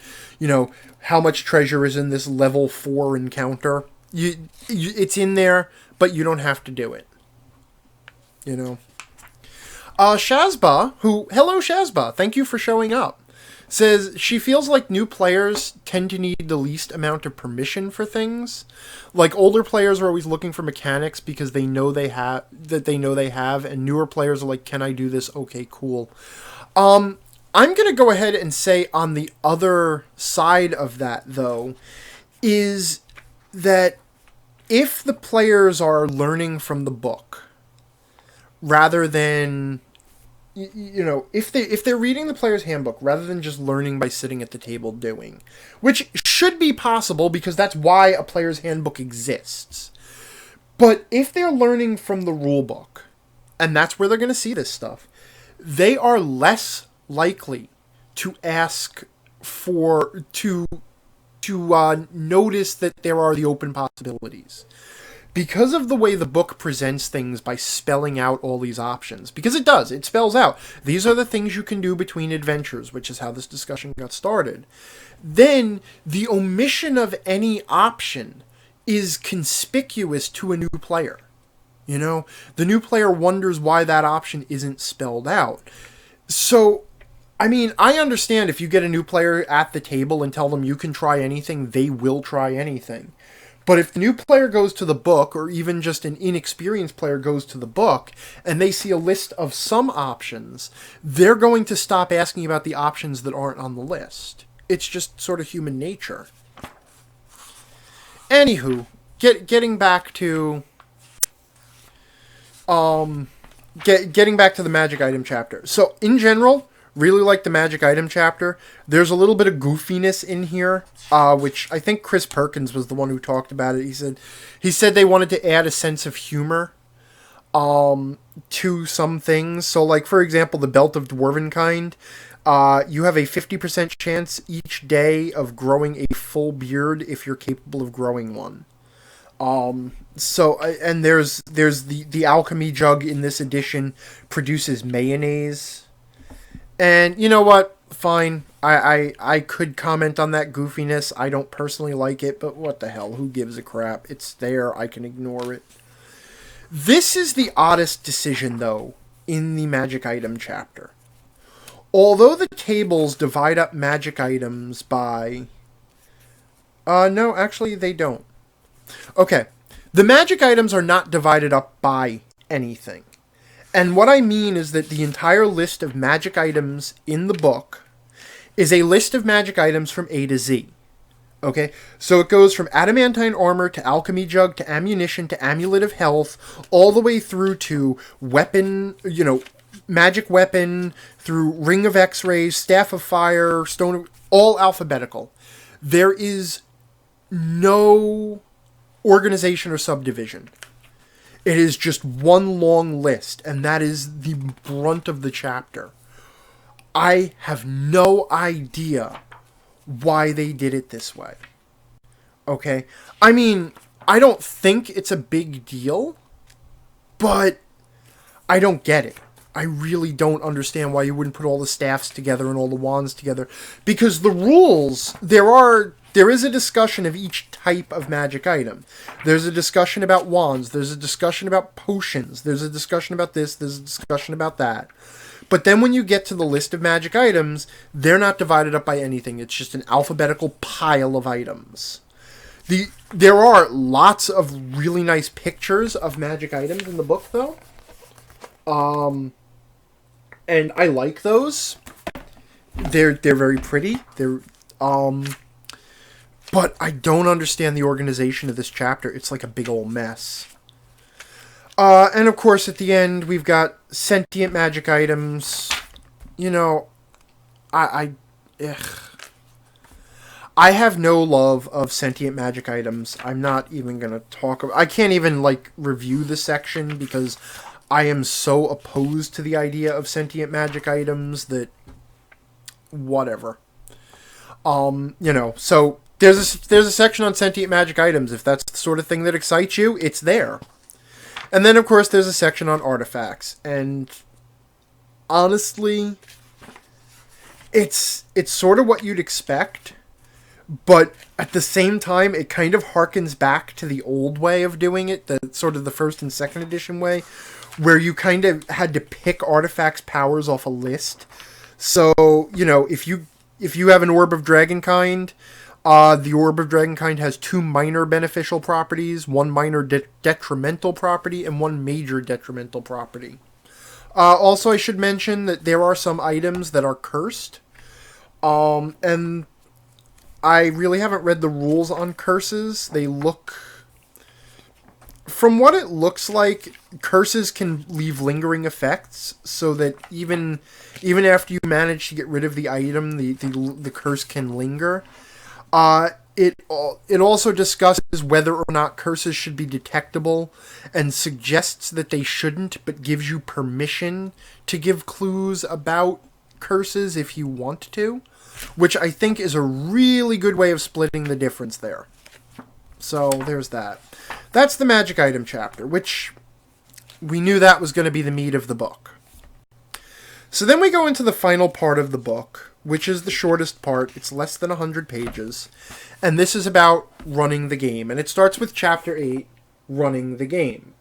Speaker 1: how much treasure is in this level 4 encounter. It's in there, but you don't have to do it. Shazba, hello Shazba, thank you for showing up, says she feels like new players tend to need the least amount of permission for things. Like, older players are always looking for mechanics because they know they have, and newer players are like, can I do this? Okay, cool. I'm going to go ahead and say on the other side of that, though, is that if the players are learning from the book, rather than, if they're reading the player's handbook rather than just learning by sitting at the table doing, which should be possible because that's why a player's handbook exists. But if they're learning from the rule book, and that's where they're going to see this stuff, they are less likely to ask to notice that there are the open possibilities. Because of the way the book presents things by spelling out all these options, because it spells out, these are the things you can do between adventures, which is how this discussion got started, then the omission of any option is conspicuous to a new player. The new player wonders why that option isn't spelled out. So, I understand if you get a new player at the table and tell them you can try anything, they will try anything. But if the new player goes to the book, or even just an inexperienced player goes to the book, and they see a list of some options, they're going to stop asking about the options that aren't on the list. It's just sort of human nature. Anywho, getting back to getting back to the magic item chapter. So, in general, really like the magic item chapter. There's a little bit of goofiness in here, which I think Chris Perkins was the one who talked about it. He said they wanted to add a sense of humor to some things. So, like, for example, the Belt of Dwarvenkind, you have a 50% chance each day of growing a full beard if you're capable of growing one. And there's the alchemy jug in this edition produces mayonnaise. And you know what? Fine. I could comment on that goofiness. I don't personally like it, but what the hell? Who gives a crap? It's there. I can ignore it. This is the oddest decision, though, in the magic item chapter. Although the tables divide up magic items by... no, actually, they don't. Okay. The magic items are not divided up by anything. And what I mean is that the entire list of magic items in the book is a list of magic items from A to Z. Okay? So it goes from adamantine armor to alchemy jug to ammunition to amulet of health, all the way through to weapon, magic weapon, through ring of x-rays, staff of fire, stone of... all alphabetical. There is no organization or subdivision. It is just one long list, and that is the brunt of the chapter. I have no idea why they did it this way. Okay? I don't think it's a big deal, but I don't get it. I really don't understand why you wouldn't put all the staffs together and all the wands together. Because the rules, there is a discussion of each type of magic item. There's a discussion about wands. There's a discussion about potions. There's a discussion about this. There's a discussion about that. But then when you get to the list of magic items, they're not divided up by anything. It's just an alphabetical pile of items. There are lots of really nice pictures of magic items in the book, though. And I like those. They're very pretty. But I don't understand the organization of this chapter. It's like a big old mess. And of course, at the end, we've got sentient magic items. I have no love of sentient magic items. I'm not even going to talk about... I can't even, review the section because I am so opposed to the idea of sentient magic items that whatever. So there's a section on sentient magic items. If that's the sort of thing that excites you, it's there. And then, of course, there's a section on artifacts. And honestly, it's sort of what you'd expect. But at the same time, it kind of harkens back to the old way of doing it, the sort of the first and second edition way, where you kind of had to pick artifacts' powers off a list. So, if you have an Orb of Dragonkind, the Orb of Dragonkind has 2 minor beneficial properties, 1 minor detrimental property, and 1 major detrimental property. Also, I should mention that there are some items that are cursed. And I really haven't read the rules on curses. From what it looks like, curses can leave lingering effects, so that even after you manage to get rid of the item, the curse can linger. It also discusses whether or not curses should be detectable, and suggests that they shouldn't, but gives you permission to give clues about curses if you want to, which I think is a really good way of splitting the difference there. So there's that. That's the magic item chapter, which we knew that was going to be the meat of the book. So then we go into the final part of the book, which is the shortest part. It's less than 100 pages. And this is about running the game. And it starts with chapter 8, running the game.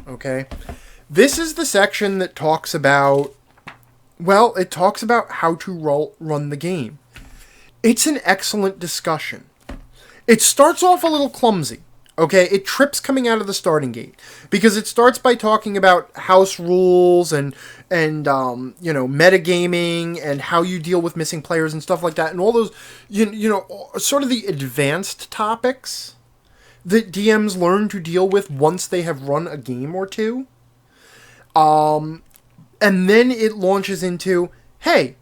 Speaker 1: Okay? This is the section that talks about, it talks about how to run the game. It's an excellent discussion. It starts off a little clumsy. Okay, it trips coming out of the starting gate, because it starts by talking about house rules and metagaming and how you deal with missing players and stuff like that, and all those sort of the advanced topics that DMs learn to deal with once they have run a game or two. And then it launches into, hey,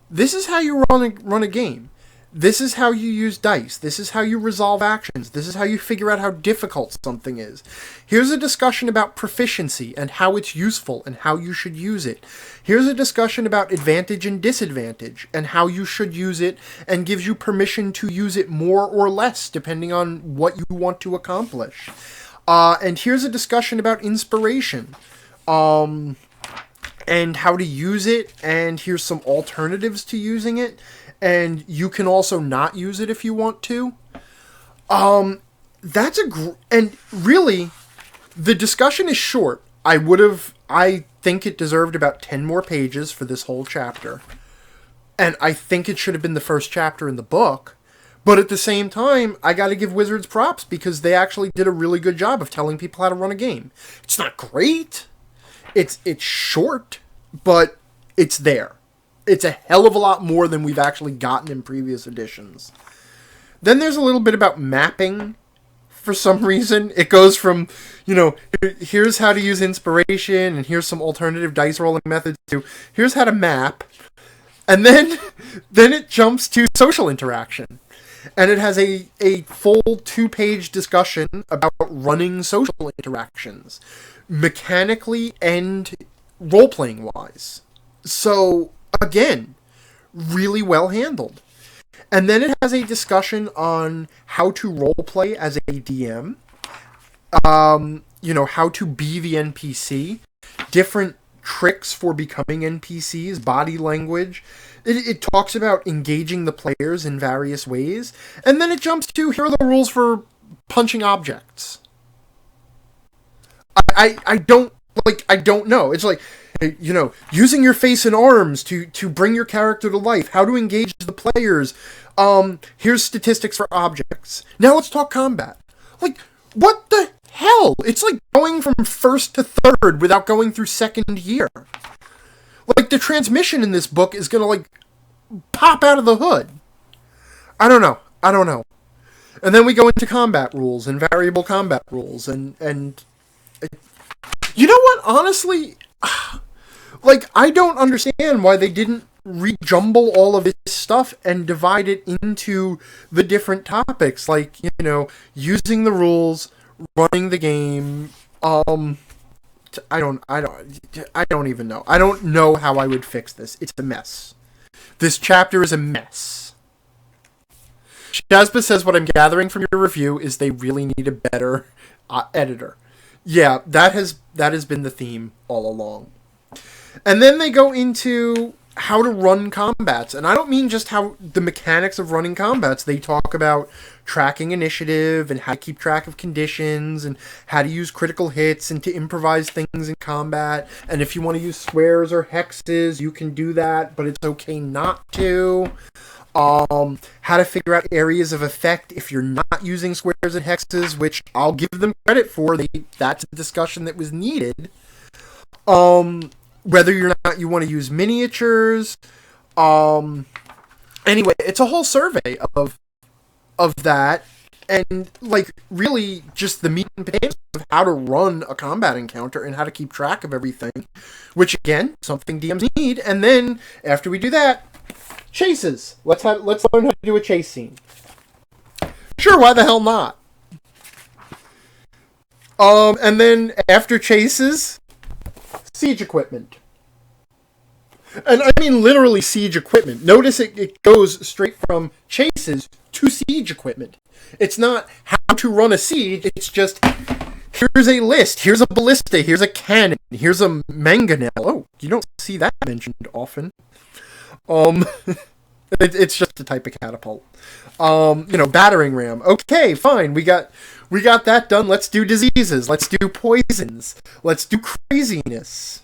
Speaker 1: this is how you run a game. This is how you use dice. This is how you resolve actions. This is how you figure out how difficult something is. Here's a discussion about proficiency and how it's useful and how you should use it. Here's a discussion about advantage and disadvantage and how you should use it, and gives you permission to use it more or less depending on what you want to accomplish. And here's a discussion about inspiration. And how to use it, and here's some alternatives to using it. And you can also not use it if you want to. And really, the discussion is short. I think it deserved about 10 more pages for this whole chapter. And I think it should have been the first chapter in the book. But at the same time, I gotta give Wizards props, because they actually did a really good job of telling people how to run a game. It's not great. It's short, but it's there. It's a hell of a lot more than we've actually gotten in previous editions. Then there's a little bit about mapping. For some reason, it goes from, here's how to use inspiration, and here's some alternative dice rolling methods, to here's how to map. And then it jumps to social interaction. And it has a full 2-page discussion about running social interactions, mechanically and role-playing wise. So, again, really well handled. And then it has a discussion on how to roleplay as a DM, how to be the NPC, different tricks for becoming NPCs, body language. It talks about engaging the players in various ways. And then it jumps to, here are the rules for punching objects. I don't know. It's like, using your face and arms to bring your character to life, how to engage the players. Here's statistics for objects. Now let's talk combat. Like, what the hell? It's like going from first to third without going through second year. Like, the transmission in this book is gonna, pop out of the hood. I don't know. And then we go into combat rules and variable combat rules, and you know what? Honestly, I don't understand why they didn't rejumble all of this stuff and divide it into the different topics, using the rules, running the game, I don't even know. I don't know how I would fix this. It's a mess. This chapter is a mess. Shazba says, what I'm gathering from your review is they really need a better editor. Yeah, that has been the theme all along. And then they go into how to run combats. And I don't mean just how the mechanics of running combats. They talk about tracking initiative and how to keep track of conditions and how to use critical hits and to improvise things in combat. And if you want to use squares or hexes, you can do that, but it's okay not to. How to figure out areas of effect if you're not using squares and hexes, which I'll give them credit for. That's a discussion that was needed. Whether or not you want to use miniatures. Anyway, it's a whole survey of that, and like really just the meat and potatoes of how to run a combat encounter and how to keep track of everything, which again, something DMs need. And then after we do that, chases. Let's learn how to do a chase scene. Sure, why the hell not? And then after chases, siege equipment. And I mean literally siege equipment. Notice it goes straight from chases to siege equipment. It's not how to run a siege, it's just here's a list, here's a ballista, here's a cannon, here's a mangonel. Oh, you don't see that mentioned often. It's just a type of catapult. Battering ram. Okay, fine. We got that done. Let's do diseases. Let's do poisons. Let's do craziness.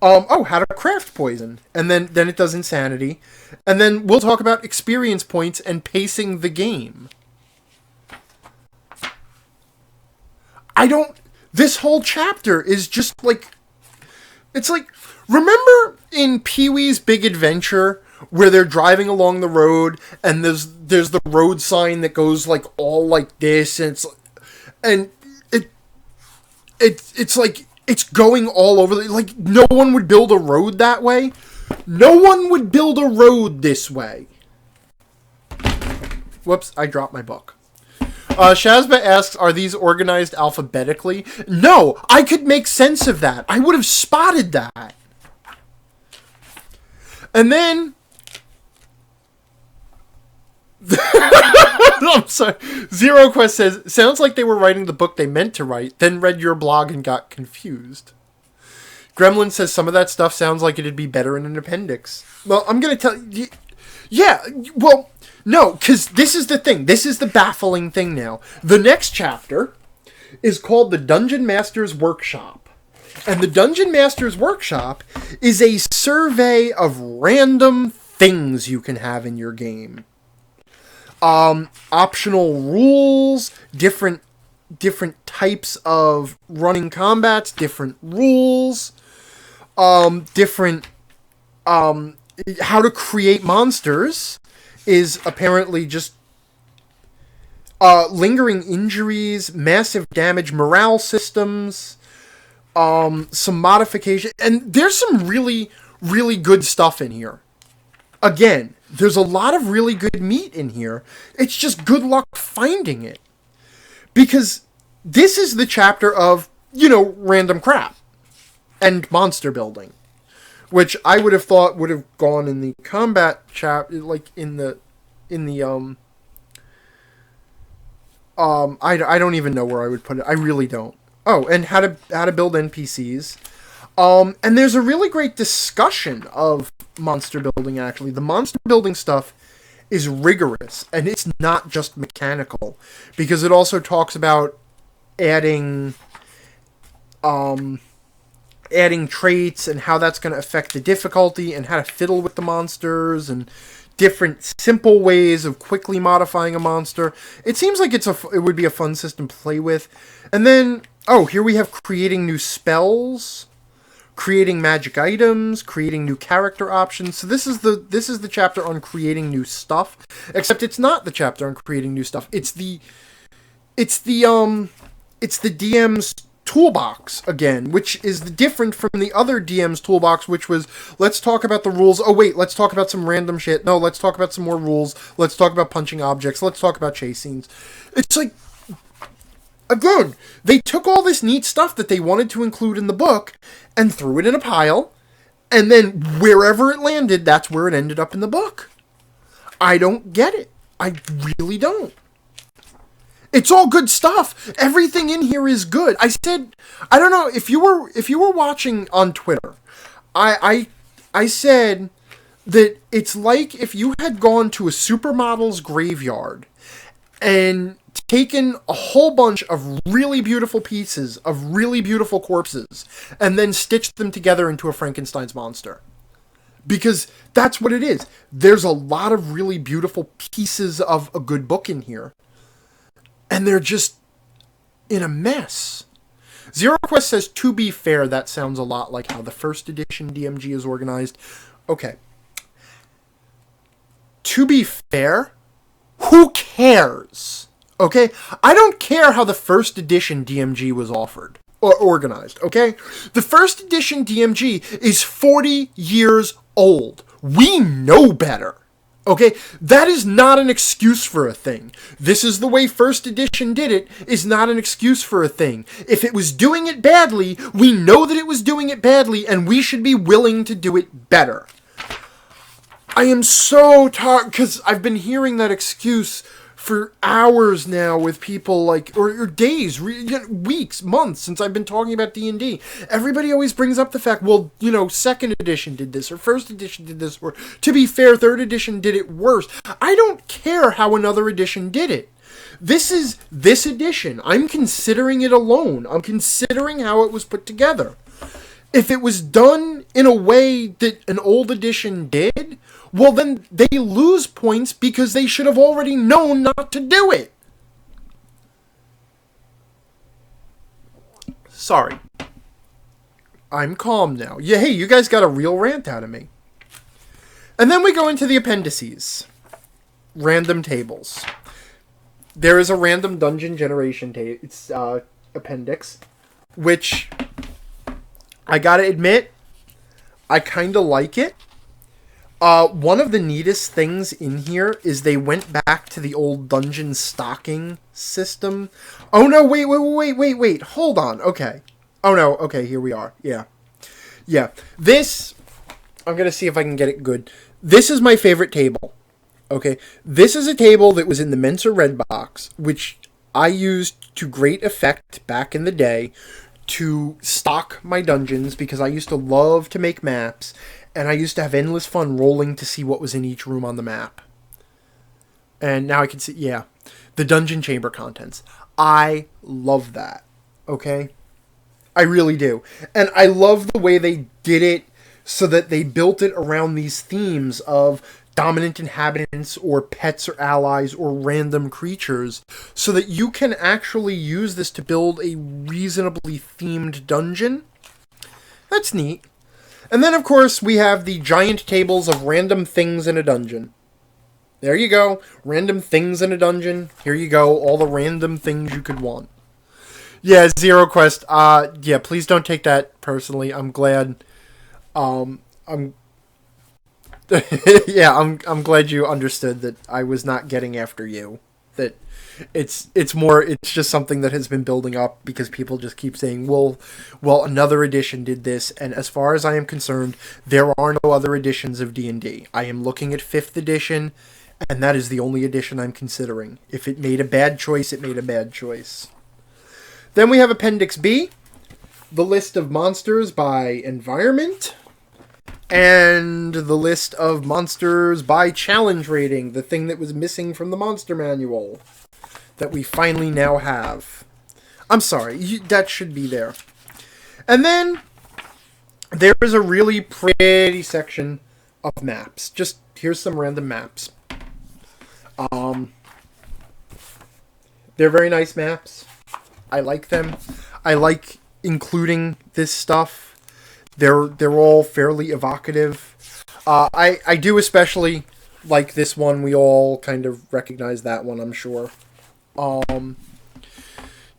Speaker 1: How to craft poison. And then it does insanity. And then we'll talk about experience points and pacing the game. This whole chapter is just like, it's like, remember in Pee-wee's Big Adventure where they're driving along the road and there's the road sign that goes like all like this, and it's like it's going all over like no one would build a road that way. No one would build a road this way. Whoops, I dropped my book. Shazba asks, are these organized alphabetically? No, I could make sense of that. I would have spotted that. And then I'm sorry. Zero Quest says, sounds like they were writing the book they meant to write, then read your blog and got confused. Gremlin says some of that stuff sounds like it'd be better in an appendix. Well, I'm going to tell you... Yeah, well, no, because this is the thing. This is the baffling thing now. The next chapter is called The Dungeon Master's Workshop. And the Dungeon Master's Workshop is a survey of random things you can have in your game. Optional rules, different types of running combats, different rules, how to create monsters is apparently just lingering injuries, massive damage, morale systems, some modification, and there's some really, really good stuff in here. Again, there's a lot of really good meat in here. It's just good luck finding it. Because this is the chapter of, random crap and monster building. Which I would have thought would have gone in the combat chapter, like in the I don't even know where I would put it. I really don't. Oh, and how to build NPCs. And there's a really great discussion of monster building, actually. The monster building stuff is rigorous, and it's not just mechanical, because it also talks about adding traits and how that's going to affect the difficulty and how to fiddle with the monsters and different simple ways of quickly modifying a monster. It seems like it would be a fun system to play with. And then, here we have creating new spells, creating magic items, creating new character options. So this is the chapter on creating new stuff, except it's not the chapter on creating new stuff. It's the DM's toolbox again, which is different from the other DM's toolbox, which was, let's talk about the rules. Oh wait, let's talk about some random shit. No, let's talk about some more rules. Let's talk about punching objects. Let's talk about chase scenes. It's like, Again, they took all this neat stuff that they wanted to include in the book and threw it in a pile, and then wherever it landed, that's where it ended up in the book. I don't get it. I really don't. It's all good stuff. Everything in here is good. I said, I don't know if you were watching on Twitter. I said that it's like if you had gone to a supermodel's graveyard and taken a whole bunch of really beautiful pieces of really beautiful corpses and then stitched them together into a Frankenstein's monster. Because that's what it is. There's a lot of really beautiful pieces of a good book in here. And they're just in a mess. Zero Quest says, to be fair, that sounds a lot like how the first edition DMG is organized. Okay. To be fair, who cares? Okay? I don't care how the first edition DMG was offered or organized, okay? The first edition DMG is 40 years old. We know better. Okay? That is not an excuse for a thing. This is the way first edition did it, is not an excuse for a thing. If it was doing it badly, we know that it was doing it badly, and we should be willing to do it better. I am so tired, because I've been hearing that excuse for hours now with people, like, or days, weeks, months, since I've been talking about D&D. Everybody always brings up the fact, well, you know, second edition did this, or first edition did this, or, to be fair, third edition did it worse. I don't care how another edition did it. This is this edition. I'm considering it alone. I'm considering how it was put together. If it was done in a way that an old edition did, well, then they lose points because they should have already known not to do it. Sorry. I'm calm now. Yeah, hey, you guys got a real rant out of me. And then we go into the appendices. Random tables. There is a random dungeon generation it's appendix, which I gotta admit, I kinda like it. One of the neatest things in here is they went back to the old dungeon stocking system. Oh no, wait, hold on, okay. Oh no, okay, here we are, yeah. Yeah, this, I'm gonna see if I can get it good. This is my favorite table, okay? This is a table that was in the Mensa Red Box, which I used to great effect back in the day to stock my dungeons, because I used to love to make maps, and I used to have endless fun rolling to see what was in each room on the map. And now I can see, yeah, the dungeon chamber contents. I love that, okay? I really do. And I love the way they did it so that they built it around these themes of dominant inhabitants or pets or allies or random creatures, so that you can actually use this to build a reasonably themed dungeon. That's neat. And then, of course, we have the giant tables of random things in a dungeon. There you go. Random things in a dungeon. Here you go. All the random things you could want. Yeah, Zero Quest. Yeah, please don't take that personally. I'm glad. Yeah, I'm glad you understood that I was not getting after you. That it's just something that has been building up because people just keep saying, well, another edition did this, and as far as I am concerned, there are no other editions of D&D. I am looking at 5th edition, and that is the only edition I'm considering. If it made a bad choice, it made a bad choice. Then we have Appendix B, the list of monsters by environment, and the list of monsters by challenge rating, the thing that was missing from the monster manual that we finally now have. I'm sorry, that should be there. And then there is a really pretty section of maps. Just here's some random maps. They're very nice maps. I like them. I like including this stuff. They're all fairly evocative. I do especially like this one. We all kind of recognize that one, I'm sure.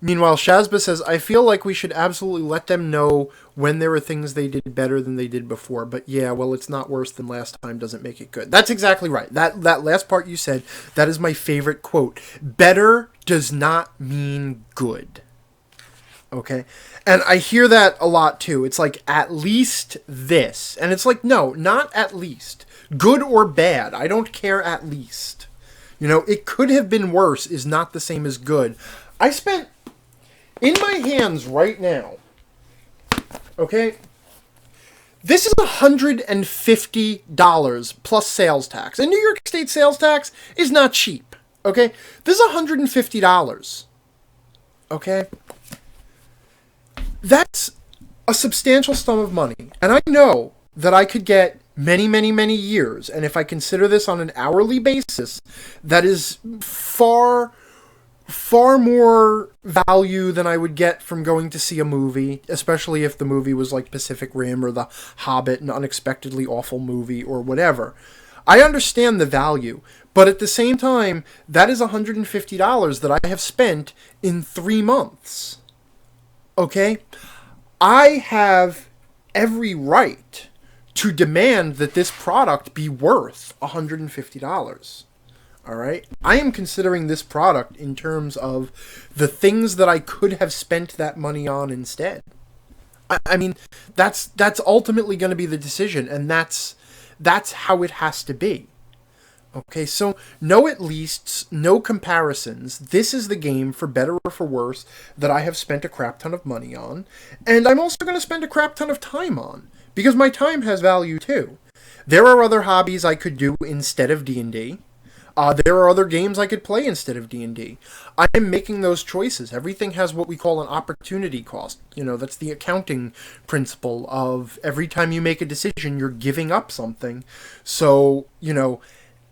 Speaker 1: Meanwhile, Shazba says, I feel like we should absolutely let them know when there are things they did better than they did before. But yeah, well, it's not worse than last time doesn't make it good. That's exactly right. That last part you said, that is my favorite quote. Better does not mean good. Okay? And I hear that a lot too. It's like, at least this. And it's like, no, not at least. Good or bad. I don't care at least. You know, it could have been worse is not the same as good. I spent in my hands right now, okay, this is $150 plus sales tax. And New York State sales tax is not cheap, okay? This is $150, okay? That's a substantial sum of money. And I know that I could get many, many, many years, and if I consider this on an hourly basis, that is far more value than I would get from going to see a movie, especially if the movie was like Pacific Rim or The Hobbit, an unexpectedly awful movie or whatever. I understand the value, but at the same time, that is $150 that I have spent in 3 months. Okay? I have every right to demand that this product be worth $150. All right. I am considering this product in terms of the things that I could have spent that money on instead. I mean, that's ultimately going to be the decision, and that's how it has to be. Okay, so no at leasts, no comparisons. This is the game, for better or for worse, that I have spent a crap ton of money on, and I'm also going to spend a crap ton of time on, because my time has value too. There are other hobbies I could do instead of D&D. There are other games I could play instead of D&D. I am making those choices. Everything has what we call an opportunity cost. You know, that's the accounting principle of every time you make a decision, you're giving up something. So, you know,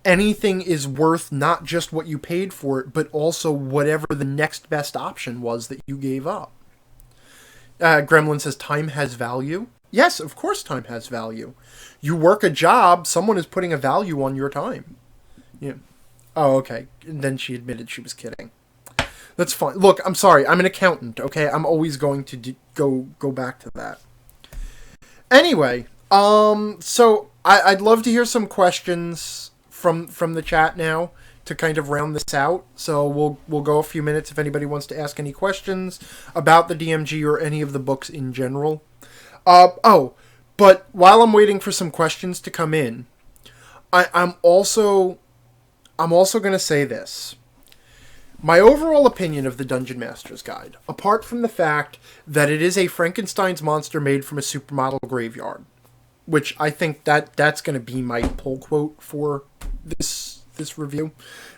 Speaker 1: anything is worth not just what you paid for it, but also whatever the next best option was that you gave up. Gremlin says, time has value. Yes, of course time has value. You work a job, someone is putting a value on your time. Yeah. Oh, okay. And then she admitted she was kidding. That's fine. Look, I'm sorry. I'm an accountant, okay? I'm always going to go back to that. Anyway, so I'd love to hear some questions from the chat now to kind of round this out. So we'll go a few minutes if anybody wants to ask any questions about the DMG or any of the books in general. But while I'm waiting for some questions to come in, I'm also going to say this. My overall opinion of the Dungeon Master's Guide, apart from the fact that it is a Frankenstein's monster made from a supermodel graveyard, which I think that's going to be my pull quote for this review,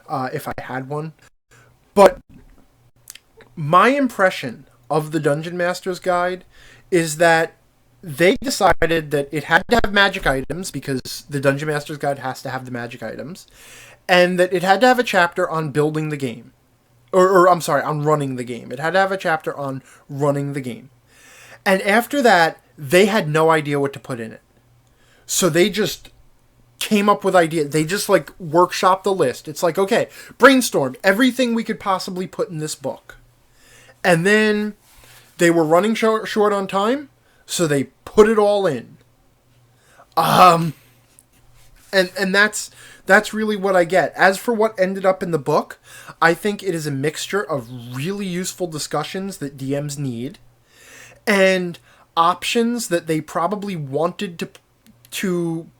Speaker 1: if I had one. But my impression of the Dungeon Master's Guide is that they decided that it had to have magic items, because the Dungeon Master's Guide has to have the magic items, and that it had to have a chapter on building the game. Or I'm sorry, on running the game. It had to have a chapter on running the game. And after that, they had no idea what to put in it. So they just came up with ideas. They just, like, workshopped the list. It's like, okay, brainstormed everything we could possibly put in this book. And then they were running short on time, so they put it all in. And that's really what I get. As for what ended up in the book, I think it is a mixture of really useful discussions that DMs need, and options that they probably wanted to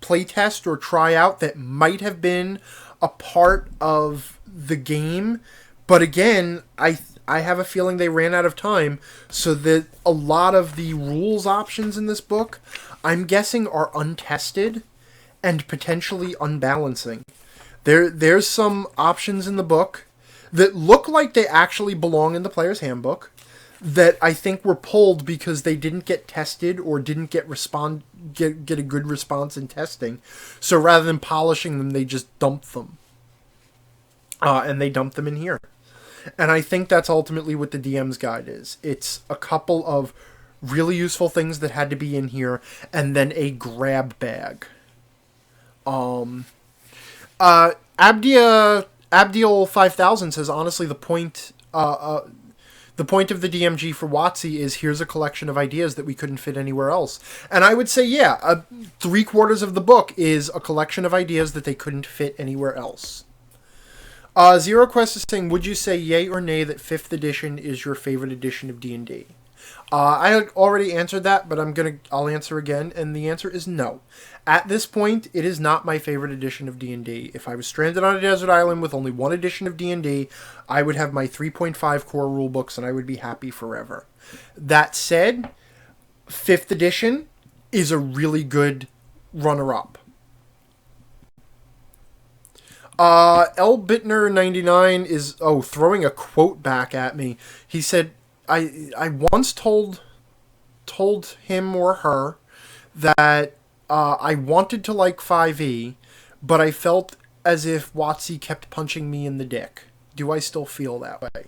Speaker 1: playtest or try out that might have been a part of the game. But again, I have a feeling they ran out of time, so that a lot of the rules options in this book, I'm guessing, are untested and potentially unbalancing. There's some options in the book that look like they actually belong in the player's handbook that I think were pulled because they didn't get tested or didn't get a good response in testing. So rather than polishing them, they just dumped them. And they dumped them in here. And I think that's ultimately what the DM's Guide is. It's a couple of really useful things that had to be in here, and then a grab bag. Abdiel 5000 says, honestly, the point The point of the DMG for WotC is here's a collection of ideas that we couldn't fit anywhere else. And I would say, yeah, 3/4 of the book is a collection of ideas that they couldn't fit anywhere else. Zero Quest is saying, would you say yay or nay that 5th edition is your favorite edition of D&D? I had already answered that, but I'll answer again, and the answer is no. At this point, it is not my favorite edition of D&D. If I was stranded on a desert island with only one edition of D&D, I would have my 3.5 core rulebooks, and I would be happy forever. That said, 5th edition is a really good runner-up. L. Bittner99 is throwing a quote back at me. He said, I once told him or her that I wanted to like 5e, but I felt as if WotC kept punching me in the dick. Do I still feel that way?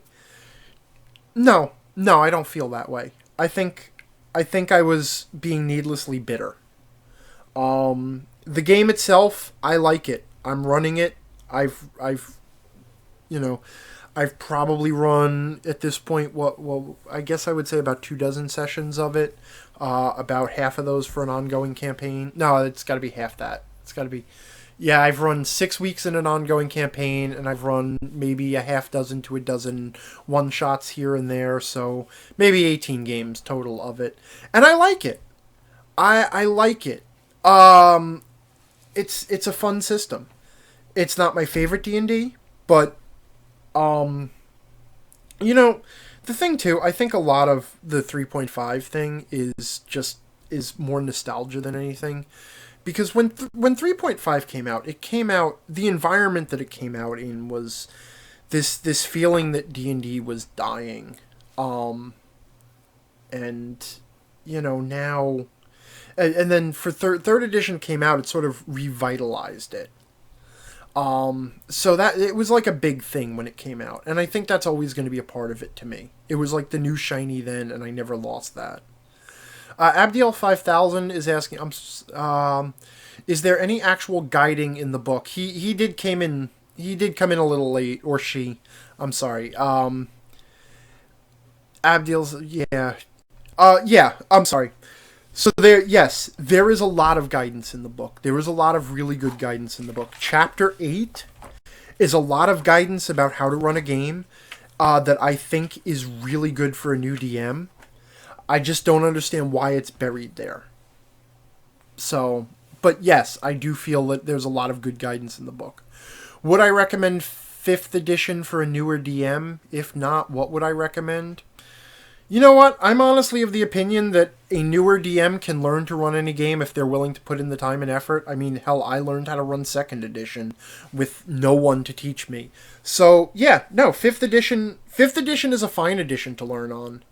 Speaker 1: No, I don't feel that way. I think I was being needlessly bitter. The game itself, I like it. I'm running it. I've probably run at this point, I guess I would say about 24 sessions of it. About half of those for an ongoing campaign. No, it's got to be half that. It's got to be, yeah, I've run 6 weeks in an ongoing campaign, and I've run maybe a half dozen to a dozen one-shots here and there, so maybe 18 games total of it. And I like it. I like it. It's a fun system. It's not my favorite D&D, but the thing too, I think a lot of the 3.5 thing is more nostalgia than anything, because when 3.5 came out, the environment that it came out in was this feeling that D&D was dying, and now, and then for third edition came out, it sort of revitalized it. So that it was like a big thing when it came out, and I think that's always going to be a part of it to me. It was like the new shiny then, and I never lost that. Abdiel 5000 is asking, is there any actual guiding in the book? He did come in a little late, or she. I'm sorry. Abdiel's I'm sorry. So there is a lot of guidance in the book. There is a lot of really good guidance in the book. Chapter 8 is a lot of guidance about how to run a game that I think is really good for a new DM. I just don't understand why it's buried there. So, but yes, I do feel that there's a lot of good guidance in the book. Would I recommend 5th edition for a newer DM? If not, what would I recommend? You know what? I'm honestly of the opinion that a newer DM can learn to run any game if they're willing to put in the time and effort. I mean, hell, I learned how to run 2nd edition with no one to teach me. So, yeah, no, 5th edition is a fine edition to learn on.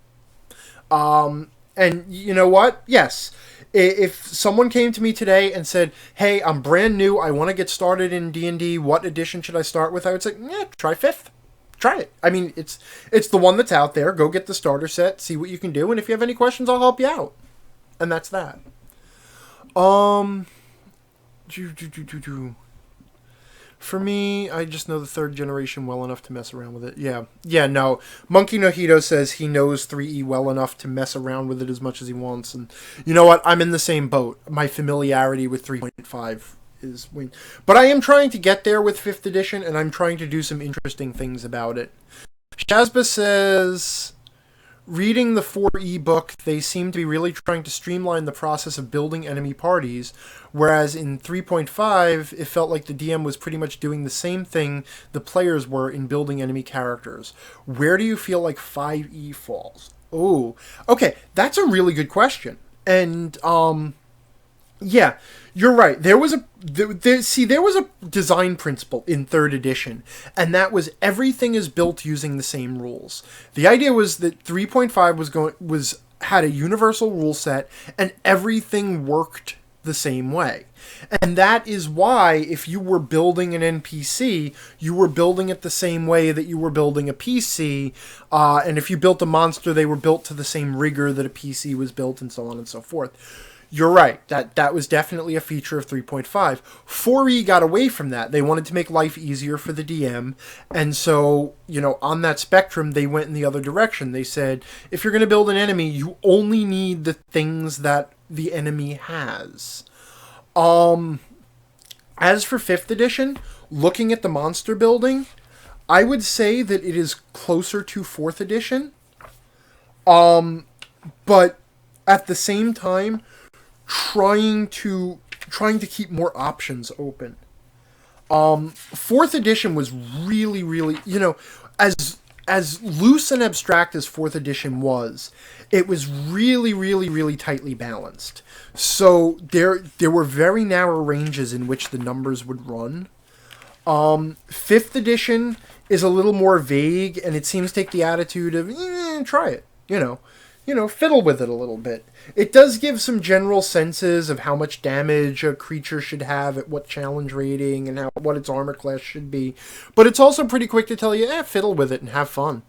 Speaker 1: And you know what? Yes, if someone came to me today and said, hey, I'm brand new, I want to get started in D&D, what edition should I start with? I would say, yeah, try 5th. Try it. I mean, it's the one that's out there. Go get the starter set, see what you can do, and if you have any questions, I'll help you out. And that's that. For me, I just know the 3rd generation well enough to mess around with it. Yeah, no. Monkey Nojito says he knows 3E well enough to mess around with it as much as he wants, and you know what? I'm in the same boat. My familiarity with 3.5 is wing. But I am trying to get there with 5th edition, and I'm trying to do some interesting things about it. Shazba says, reading the 4E book, they seem to be really trying to streamline the process of building enemy parties, whereas in 3.5, it felt like the DM was pretty much doing the same thing the players were in building enemy characters. Where do you feel like 5E falls? Oh, okay, that's a really good question. And, yeah, you're right. There was a design principle in 3rd edition, and that was everything is built using the same rules. The idea was that 3.5 had a universal rule set, and everything worked the same way. And that is why if you were building an NPC, you were building it the same way that you were building a PC, and if you built a monster, they were built to the same rigor that a PC was built, and so on and so forth. You're right. That was definitely a feature of 3.5. 4E got away from that. They wanted to make life easier for the DM, and so, on that spectrum, they went in the other direction. They said, if you're going to build an enemy, you only need the things that the enemy has. As for 5th edition, looking at the monster building, I would say that it is closer to 4th edition. But at the same time, trying to keep more options open. 4th edition was really, really, as loose and abstract as 4th edition was, it was really, really, really tightly balanced. So there were very narrow ranges in which the numbers would run. 5th edition is a little more vague, and it seems to take the attitude of, try it, fiddle with it a little bit. It does give some general senses of how much damage a creature should have at what challenge rating and what its armor class should be. But it's also pretty quick to tell you, fiddle with it and have fun.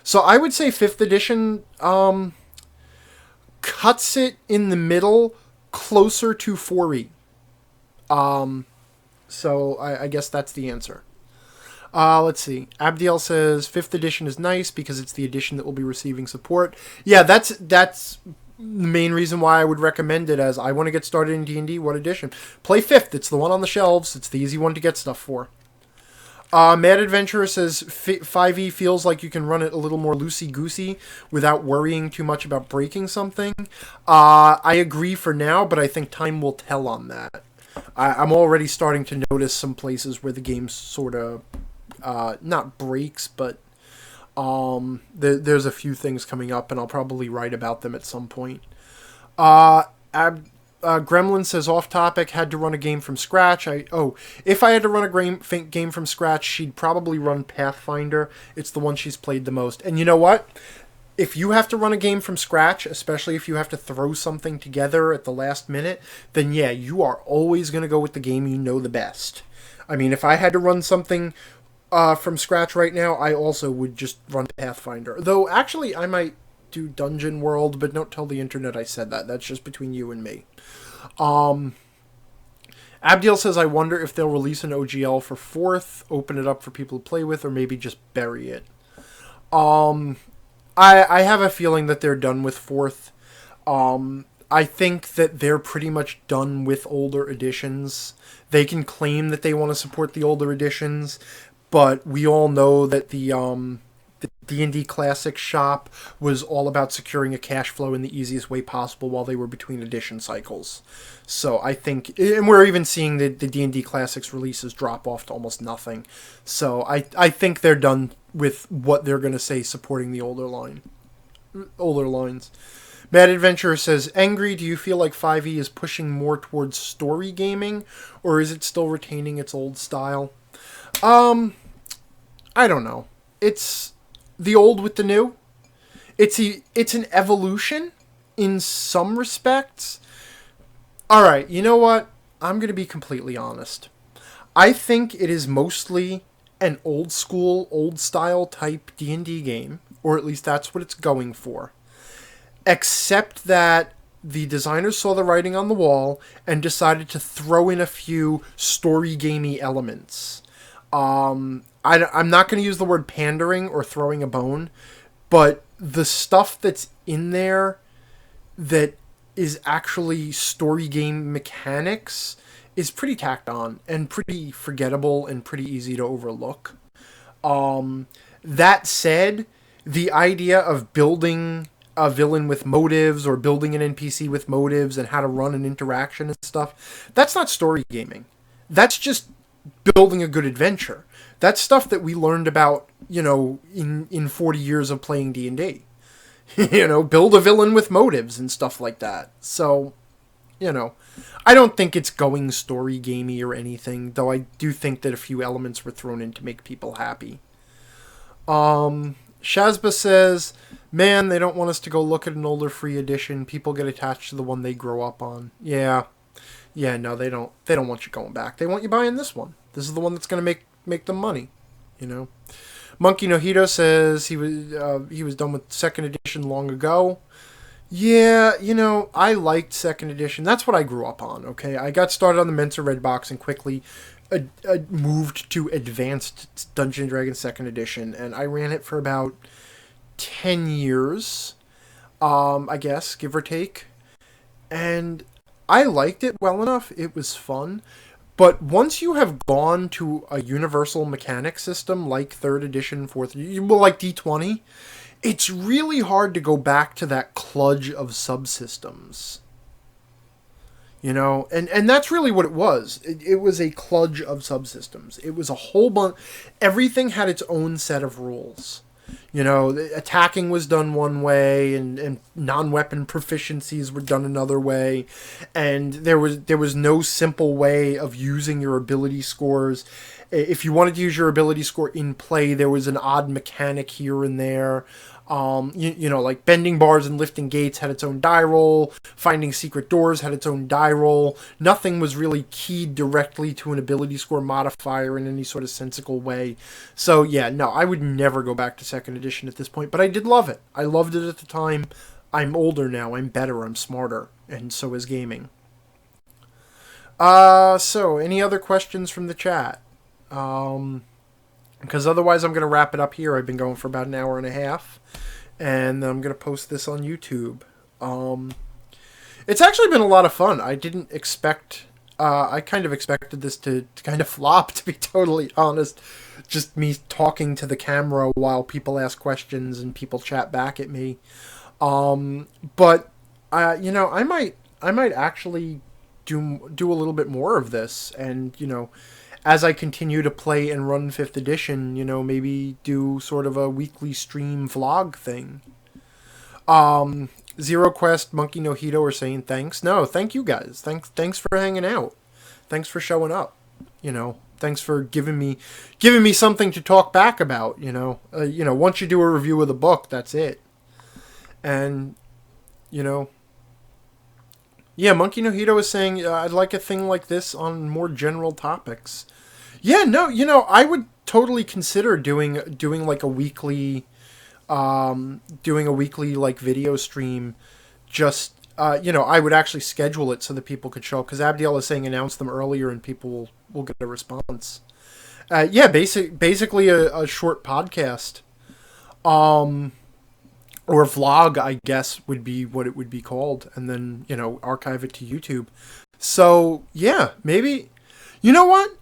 Speaker 1: So I would say 5th edition cuts it in the middle, closer to 4E. So I guess that's the answer. Let's see. Abdiel says 5th edition is nice because it's the edition that will be receiving support. Yeah, that's the main reason why I would recommend it, as I want to get started in D&D. What edition? Play 5th. It's the one on the shelves. It's the easy one to get stuff for. Mad Adventurer says 5e feels like you can run it a little more loosey-goosey without worrying too much about breaking something. I agree for now, but I think time will tell on that. I'm already starting to notice some places where the game sort of not breaks, but there's a few things coming up, and I'll probably write about them at some point. Gremlin says, off topic, had to run a game from scratch. If I had to run a game from scratch, she'd probably run Pathfinder. It's the one she's played the most. And you know what? If you have to run a game from scratch, especially if you have to throw something together at the last minute, then yeah, you are always going to go with the game you know the best. I mean, if I had to run something from scratch right now, I also would just run Pathfinder. Though, actually, I might do Dungeon World, but don't tell the internet I said that. That's just between you and me. Abdiel says, I wonder if they'll release an OGL for 4th, open it up for people to play with, or maybe just bury it. I have a feeling that they're done with 4th. I think that they're pretty much done with older editions. They can claim that they want to support the older editions, but we all know that the D&D Classic shop was all about securing a cash flow in the easiest way possible while they were between edition cycles. So I think, and we're even seeing the D&D Classics releases drop off to almost nothing. So I think they're done with what they're going to say supporting the older lines. Mad Adventurer says, Angry, do you feel like 5e is pushing more towards story gaming, or is it still retaining its old style? I don't know. It's the old with the new. It's an evolution in some respects. All right, you know what? I'm going to be completely honest. I think it is mostly an old school, old style type D&D game, or at least that's what it's going for. Except that the designers saw the writing on the wall and decided to throw in a few story gamey elements. I'm not going to use the word pandering or throwing a bone, but the stuff that's in there that is actually story game mechanics is pretty tacked on and pretty forgettable and pretty easy to overlook. That said, the idea of building a villain with motives or building an NPC with motives and how to run an interaction and stuff, that's not story gaming. That's just building a good adventure. That's stuff that we learned about, in 40 years of playing D&D. Build a villain with motives and stuff like that. So, I don't think it's going story gamey or anything, though I do think that a few elements were thrown in to make people happy. Shazba says, man, they don't want us to go look at an older free edition. People get attached to the one they grow up on. Yeah, no, they don't want you going back. They want you buying this one. This is the one that's going to make them money, Monkey Nojito says he was done with 2nd edition long ago. Yeah, I liked second edition. That's what I grew up on, okay? I got started on the Mensa Red Box and quickly moved to Advanced Dungeons & Dragons second edition, and I ran it for about 10 years, I guess, give or take. And I liked it well enough. It was fun. But once you have gone to a universal mechanic system like third edition, fourth, well, like D20, it's really hard to go back to that kludge of subsystems. And that's really what it was. It was a kludge of subsystems. It was a whole bunch. Everything had its own set of rules. Attacking was done one way, and non-weapon proficiencies were done another way, and there was no simple way of using your ability scores. If you wanted to use your ability score in play, there was an odd mechanic here and there. Like bending bars and lifting gates had its own die roll. Finding secret doors had its own die roll. Nothing was really keyed directly to an ability score modifier in any sort of sensical way. So yeah, no, I would never go back to second edition at this point, but I did love it. I loved it at the time. I'm older now. I'm better. I'm smarter. And so is gaming. So any other questions from the chat? Because otherwise I'm going to wrap it up here. I've been going for about an hour and a half. And I'm going to post this on YouTube. It's actually been a lot of fun. I didn't expect... I kind of expected this to kind of flop, to be totally honest. Just me talking to the camera while people ask questions and people chat back at me. But, I might actually do a little bit more of this. And, as I continue to play and run 5th edition, maybe do sort of a weekly stream vlog thing. Zero Quest, Monkey No Hito are saying thanks. No, thank you guys. Thanks for hanging out. Thanks for showing up. Thanks for giving me something to talk back about. Once you do a review of the book, that's it. And, yeah, Monkey No Hito is saying I'd like a thing like this on more general topics. Yeah, no, I would totally consider doing like a weekly, like video stream. Just I would actually schedule it so that people could show up, because Abdiel is saying announce them earlier and people will get a response. Yeah, basically a short podcast, or vlog, I guess, would be what it would be called, and then archive it to YouTube. So yeah, maybe, you know what?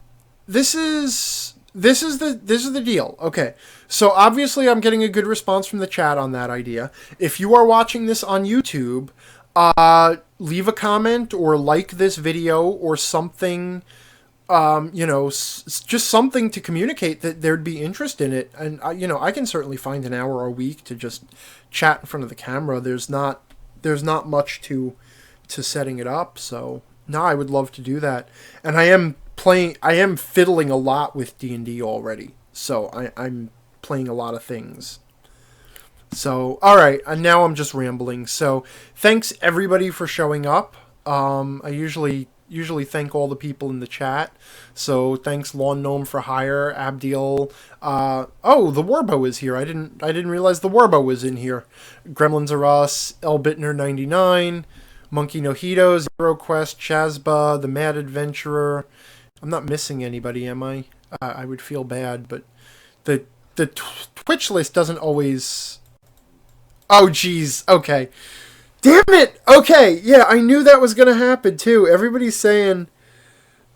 Speaker 1: This is the deal. Okay, so obviously I'm getting a good response from the chat on that idea. If you are watching this on YouTube, leave a comment or like this video or something. Just something to communicate that there'd be interest in it. And, I can certainly find an hour a week to just chat in front of the camera. There's not much to setting it up. So, no, I would love to do that. And I am fiddling a lot with D&D already. So, I'm playing a lot of things. So, alright, and now I'm just rambling. So, thanks everybody for showing up. I usually thank all the people in the chat. So thanks Lawn Gnome for Hire, Abdiel. Oh, the Warbo is here. I didn't realize the Warbo was in here. Gremlins Are Us, Elbitner 99, Monkey No Hito, Zero Quest, Chazba, The Mad Adventurer. I'm not missing anybody, am I? I would feel bad, but the Twitch list doesn't always... Oh, geez. Okay. Damn it! Okay, yeah, I knew that was gonna happen too. Everybody's saying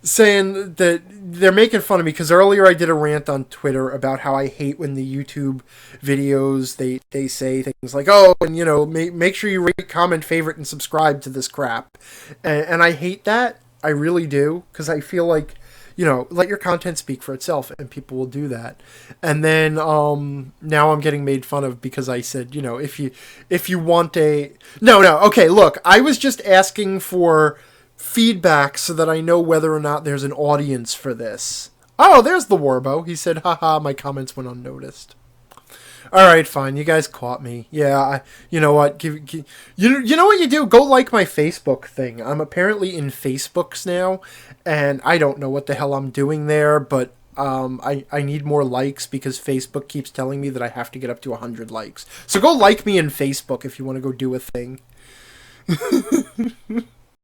Speaker 1: that they're making fun of me because earlier I did a rant on Twitter about how I hate when the YouTube videos they say things like, oh, and make sure you rate, comment, favorite, and subscribe to this crap, and I hate that. I really do, because I feel like, let your content speak for itself, and people will do that. And then now I'm getting made fun of because I said, if you want a... No, okay, look, I was just asking for feedback so that I know whether or not there's an audience for this. Oh, there's the Warbo. He said, haha, my comments went unnoticed. Alright, fine, you guys caught me. Yeah, you know what, you know what you do? Go like my Facebook thing. I'm apparently in Facebooks now, and I don't know what the hell I'm doing there, but I need more likes because Facebook keeps telling me that I have to get up to 100 likes. So go like me in Facebook if you want to go do a thing.